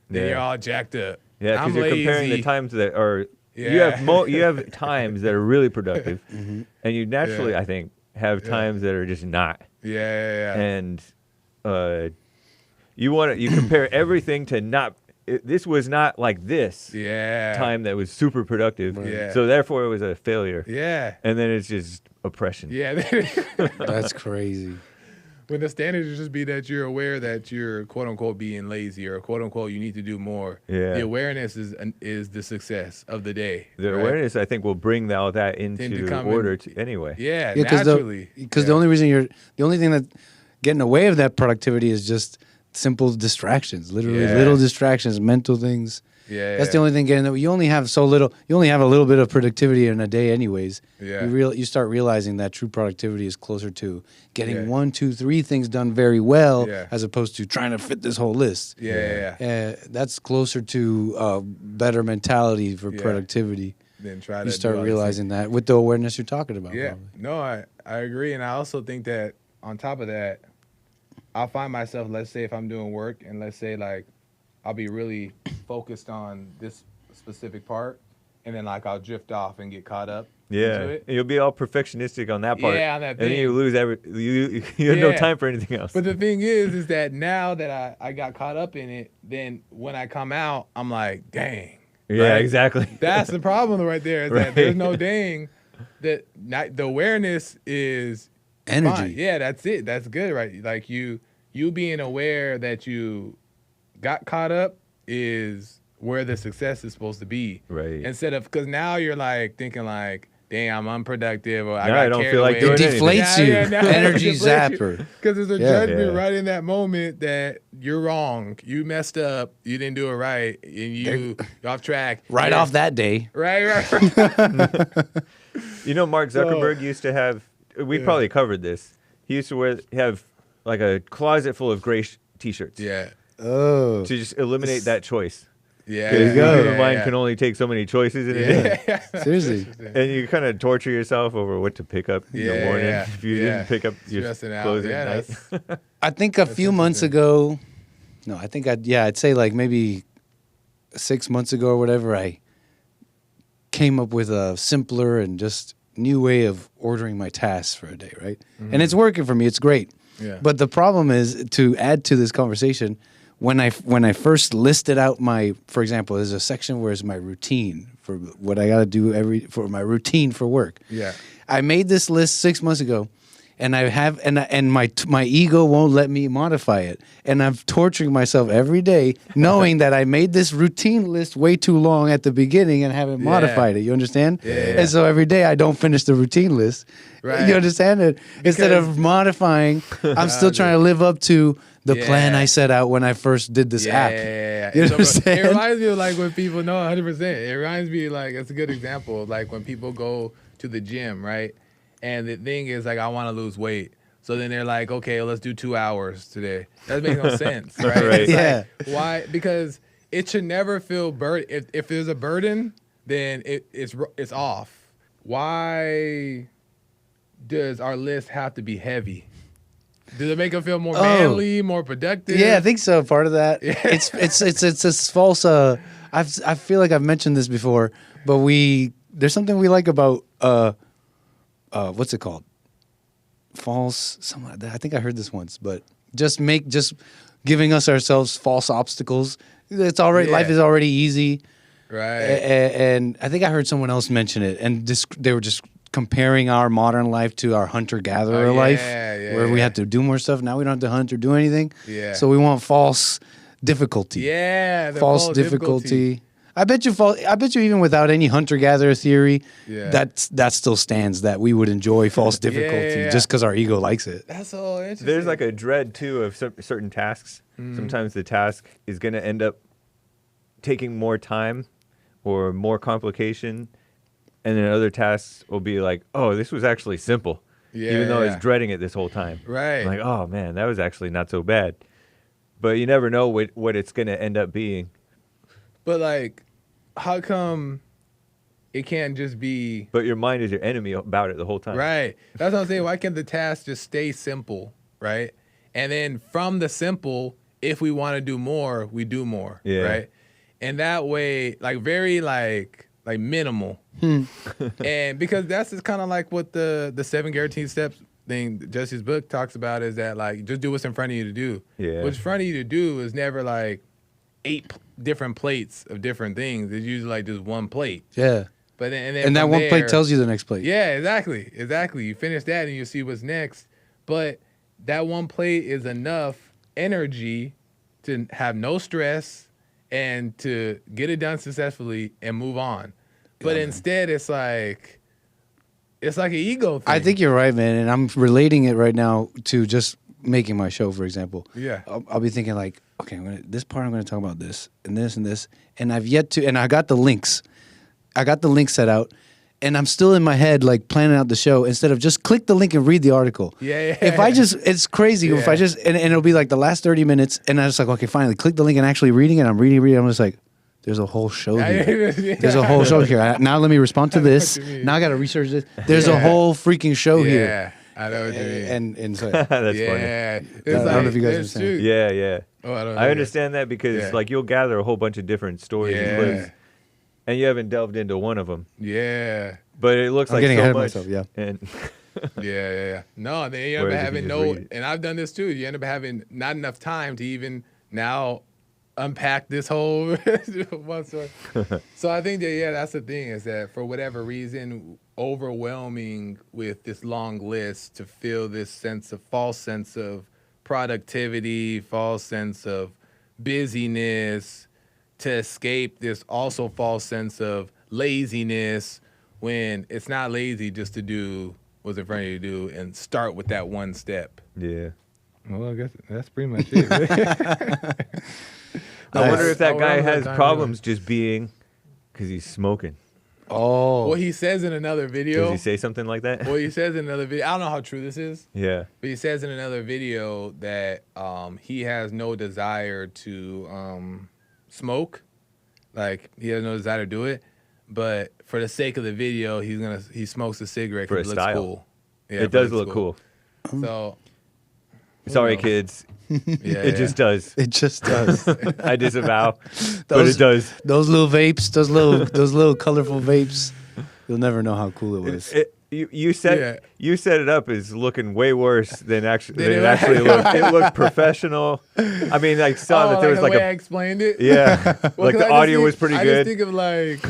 S1: then you're all jacked up.
S2: Yeah,
S1: I'm
S2: because you're comparing the
S1: lazy.
S2: times that are you
S1: Yeah.
S2: have times that are really productive, and you naturally,
S1: Yeah.
S2: I think, have times that are just not.
S1: Yeah.
S2: And you compare everything to not. This was not like this
S1: Yeah.
S2: time that was super productive.
S1: Yeah.
S2: So therefore, it was a failure.
S1: Yeah.
S2: And then it's just oppression.
S1: Yeah.
S3: That's crazy.
S1: When the standard should just be that you're aware that you're quote unquote being lazy, or quote unquote you need to do more.
S2: Yeah.
S1: The awareness is the success of the day.
S2: The
S1: right?
S2: awareness, I think, will bring all that into
S1: coming-
S2: order anyway.
S1: Yeah,
S3: Yeah,
S1: naturally.
S3: because the only thing that getting away of that productivity is just simple distractions, literally
S1: Yeah.
S3: little distractions, mental things.
S1: Yeah.
S3: That's the only thing getting. You only have so little. You only have a little bit of productivity in a day, anyways.
S1: Yeah.
S3: You start realizing that true productivity is closer to getting
S1: Yeah.
S3: 1, 2, 3 things done very well,
S1: Yeah.
S3: as opposed to trying to fit this whole list.
S1: Yeah.
S3: That's closer to better mentality for
S1: Yeah.
S3: productivity.
S1: Then try to
S3: You start
S1: do all this
S3: realizing that with the awareness you're talking about.
S1: Yeah,
S3: probably.
S1: no, I agree, and I also think that on top of that, I'll find myself, let's say if I'm doing work, and let's say like I'll be really focused on this specific part, and then like I'll drift off and get caught up
S2: Yeah,
S1: into it.
S2: you'll be all perfectionistic on that part.
S1: Yeah, on that
S2: And then
S1: thing.
S2: you lose you have no
S1: Yeah.
S2: time for anything else.
S1: But the thing is that now that I got caught up in it, then when I come out, I'm like, dang.
S2: yeah,
S1: right?
S2: exactly.
S1: That's the problem right there. Is
S2: Right.
S1: that there's no dang. That not, the awareness is
S3: Energy.
S1: fine. Yeah, that's it. That's good, right? Like you being aware that you got caught up is where the success is supposed to be.
S2: Right.
S1: Instead of, because now you're like thinking like, dang, I'm unproductive, or
S2: Now
S1: got
S2: I don't
S1: carried
S2: feel like
S1: away.
S2: doing
S3: It deflates you. Energy zapper.
S1: Because there's a
S3: Yeah.
S1: judgment
S2: Yeah.
S1: right in that moment that you're wrong, you messed up, you didn't do it right, and you're off track.
S3: Right
S1: You're-
S3: off that day.
S1: Right.
S2: You know, Mark Zuckerberg used to have. We probably covered this. He used to have like a closet full of gray T-shirts.
S1: Yeah.
S3: Oh.
S2: To just eliminate that choice.
S1: Yeah.
S2: Because
S3: go.
S2: the human mind can only take so many choices in a day.
S1: Yeah.
S3: Seriously.
S2: And you kind of torture yourself over what to pick up in the morning.
S1: Yeah,
S2: If you
S1: yeah.
S2: didn't pick up your
S1: Stressing out.
S2: clothes
S1: Yeah,
S2: at night.
S1: that's
S3: I think a few months ago, no, I think I'd say like maybe 6 months ago or whatever, I came up with a simpler and just new way of ordering my tasks for a day, right? And it's working for me. It's great.
S1: Yeah.
S3: But the problem is, to add to this conversation, when I first listed out for example, there's a section where it's my routine for what I got to do for my routine for work.
S1: Yeah.
S3: I made this list 6 months ago, and I have and my ego won't let me modify it, and I'm torturing myself every day, knowing that I made this routine list way too long at the beginning and haven't modified it. You understand?
S1: Yeah.
S3: And so every day I don't finish the routine list.
S1: Right.
S3: You understand it? Instead of modifying, I'm still trying to live up to the plan
S1: Yeah.
S3: I set out when I first did this app.
S1: Yeah.
S3: You
S1: So,
S3: understand?
S1: it reminds me of like when people know 100%. It reminds me like, it's a good example of like when people go to the gym, right? And the thing is like, I want to lose weight. So then they're like, okay, let's do 2 hours today. That doesn't make no sense, right?
S2: Right.
S1: It's
S3: Yeah.
S1: like, why? Because it should never feel burden. If there's a burden, then it's off. Why does our list have to be heavy? Does it make them feel more manly, more productive?
S3: Yeah, I think so. Part of that. It's this false. I feel like I've mentioned this before, but there's something we like about what's it called? False. Something like that. I think I heard this once, but just giving ourselves false obstacles. It's already
S1: Yeah.
S3: life is already easy,
S1: Right.
S3: and I think I heard someone else mention it, and they were just comparing our modern life to our hunter-gatherer
S1: Oh, yeah,
S3: life,
S1: yeah,
S3: where we
S1: yeah.
S3: have to do more stuff. Now we don't have to hunt or do anything.
S1: Yeah.
S3: So we want false difficulty.
S1: Yeah. the
S3: False difficulty. I bet you even without any hunter-gatherer theory,
S1: Yeah.
S3: that still stands, that we would enjoy false difficulty
S1: Yeah.
S3: just because our ego likes it.
S1: That's so interesting.
S2: There's like a dread too of certain tasks. Sometimes the task is going to end up taking more time or more complication, and then other tasks will be like, "Oh, this was actually simple," even though I was
S1: Yeah.
S2: dreading it this whole time.
S1: Right.
S2: I'm like, "Oh man, that was actually not so bad." But you never know what it's going to end up being.
S1: But like, how come it can't just be
S2: But your mind is your enemy about it the whole time.
S1: right? That's what I'm saying. Why can't the task just stay simple, right? And then from the simple, if we want to do more, we do more,
S2: Yeah.
S1: right? And that way, like very like minimal, and because that's just kind of like what the 7 guaranteed steps thing Jesse's book talks about, is that like just do what's in front of you to do.
S2: Yeah.
S1: What's in front of you to do is never like 8 different plates of different things. It's usually like just one plate.
S3: Yeah.
S1: But then
S3: And that
S1: from
S3: one plate
S1: there-
S3: tells you the next plate.
S1: Yeah, exactly. You finish that and you see what's next. But that one plate is enough energy to have no stress and to get it done successfully and move on. But instead, it's like an ego thing.
S3: I think you're right, man. And I'm relating it right now to just making my show, for example.
S1: Yeah.
S3: I'll be thinking like, okay, this part I'm going to talk about this and this and this. And I've yet to, and I got the links. I got the link set out. And I'm still in my head, like planning out the show instead of just click the link and read the article.
S1: Yeah.
S3: If I just, it's crazy. If I just, and it'll be like the last 30 minutes, and I was like, okay, finally, click the link and actually reading it. I'm reading. I'm just like, there's a whole show here. There's a whole show here. Now let me respond to this.
S1: what you mean.
S3: Now I got to research this. There's a whole freaking show here.
S1: Yeah, I know what you mean.
S3: And so,
S2: That's funny.
S1: yeah, it's
S3: I don't know if you guys
S1: it's
S3: understand.
S1: true.
S2: Yeah.
S1: Oh, I don't know.
S2: I understand that because
S1: Yeah.
S2: like you'll gather a whole bunch of different stories and
S1: Yeah.
S2: clips, and you haven't delved into one of them.
S1: Yeah.
S2: But it looks
S3: I'm
S2: like
S3: getting
S2: so
S3: ahead of
S2: much.
S3: myself, yeah.
S2: And
S1: Yeah. No, then you end
S2: Whereas
S1: up
S2: if
S1: having
S2: you just
S1: no,
S2: read it.
S1: and I've done this too. You end up having not enough time to even now unpack this whole one story. So I think that, yeah, that's the thing, is that for whatever reason, overwhelming with this long list to feel this false sense of productivity, false sense of busyness, to escape this also false sense of laziness, when it's not lazy just to do what's in front of you to do and start with that one step.
S2: yeah.
S1: Well, I guess that's pretty much it. Right?
S2: I wonder if that
S1: I
S2: guy
S1: remember that
S2: has
S1: time,
S2: problems just being because he's smoking.
S3: Oh.
S1: What he says in another video.
S2: Does he say something like that?
S1: What he says in another video. I don't know how true this is,
S2: Yeah.
S1: but he says in another video that he has no desire to smoke. Like, he has no desire to do it. But for the sake of the video, he smokes a cigarette
S2: For
S1: because
S2: a
S1: it looks
S2: style.
S1: cool. Yeah,
S2: It does look cool.
S1: So
S2: Sorry,
S1: knows?
S2: kids.
S1: yeah,
S2: It just does.
S3: It just does.
S2: I disavow, but it does.
S3: Those little vapes, those little colorful vapes. You'll never know how cool it was.
S2: You set it up as looking way worse than
S1: Did
S2: it
S1: it?
S2: actually looked. It looked professional. I mean, I saw that there was
S1: the
S2: like
S1: way I
S2: a
S1: explained it.
S2: yeah,
S1: Well,
S2: like
S1: 'cause
S2: the
S1: I just
S2: audio
S1: think-
S2: was pretty
S1: I
S2: good.
S1: just think of like,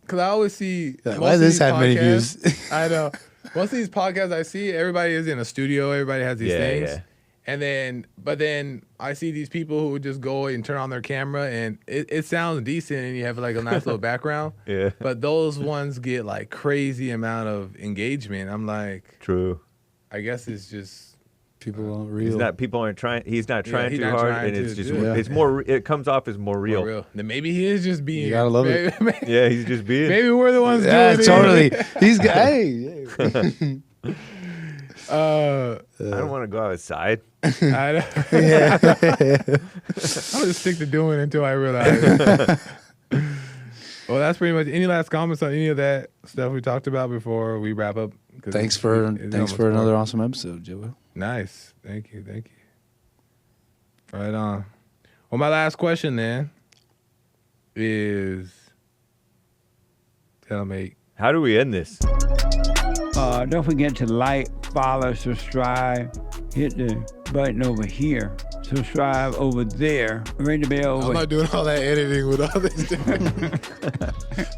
S1: because I always see.
S3: Like,
S1: most
S3: why
S1: of
S3: does this
S1: these
S3: have many
S1: podcasts-
S3: views?
S1: I know. Most of these podcasts I see, everybody is in a studio. Everybody has these
S2: Yeah,
S1: things.
S2: yeah.
S1: But then I see these people who would just go and turn on their camera, and it sounds decent, and you have like a nice little background.
S2: Yeah.
S1: But those ones get like crazy amount of engagement. I'm like,
S2: True.
S1: I guess it's just.
S3: People aren't
S2: He's
S3: real.
S2: not. People aren't trying. He's not trying
S1: he's
S2: too
S1: not
S2: hard,
S1: trying
S2: and
S1: to
S2: it's just.
S1: do
S3: it.
S2: It's more. It comes off as more real.
S1: For real. Then maybe he is just being.
S3: You gotta love it.
S1: maybe,
S2: Yeah, he's just being.
S1: Maybe we're the ones
S3: Yeah,
S1: doing
S3: totally.
S1: it.
S3: He's hey.
S2: I don't want to go outside.
S1: I don't- I'll just stick to doing it until I realize. Well, that's pretty much. Any last comments on any of that stuff we talked about before we wrap up? 'Cause
S3: Thanks
S1: it's
S3: for
S1: almost
S3: another
S1: 4.
S3: awesome episode, Joe.
S1: Nice. Thank you. Right on. Well, my last question then is, tell me.
S2: How do we end this?
S4: Don't forget to like, follow, subscribe. Hit the button over here. Subscribe over there. Ring the bell over
S1: I'm not doing all that editing with all this.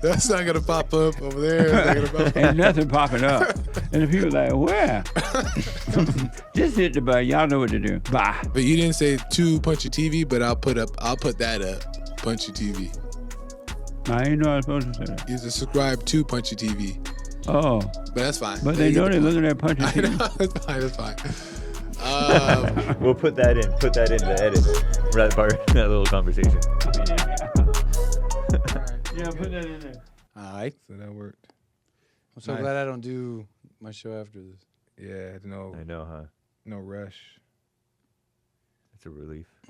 S1: That's not gonna pop up over there. It's not gonna pop up.
S4: Ain't nothing popping up. And the people like, where? Just hit the button. Y'all know what to do. Bye.
S1: But you didn't say to Punchie TV, but I'll put that up. Punchie TV.
S4: I ain't know I was supposed to say that.
S1: You just subscribe to Punchie TV.
S4: Oh,
S1: But that's fine.
S4: but they know they're looking at Punchie
S1: I know,
S4: TV.
S1: that's fine.
S2: We'll put that in. Put that in the edit. That part. That little conversation.
S4: Yeah, put that in there.
S3: All right.
S1: So that worked.
S3: I'm so
S1: Nice.
S3: glad I don't do my show after this.
S1: Yeah,
S2: I know, huh?
S1: no rush.
S2: It's a relief.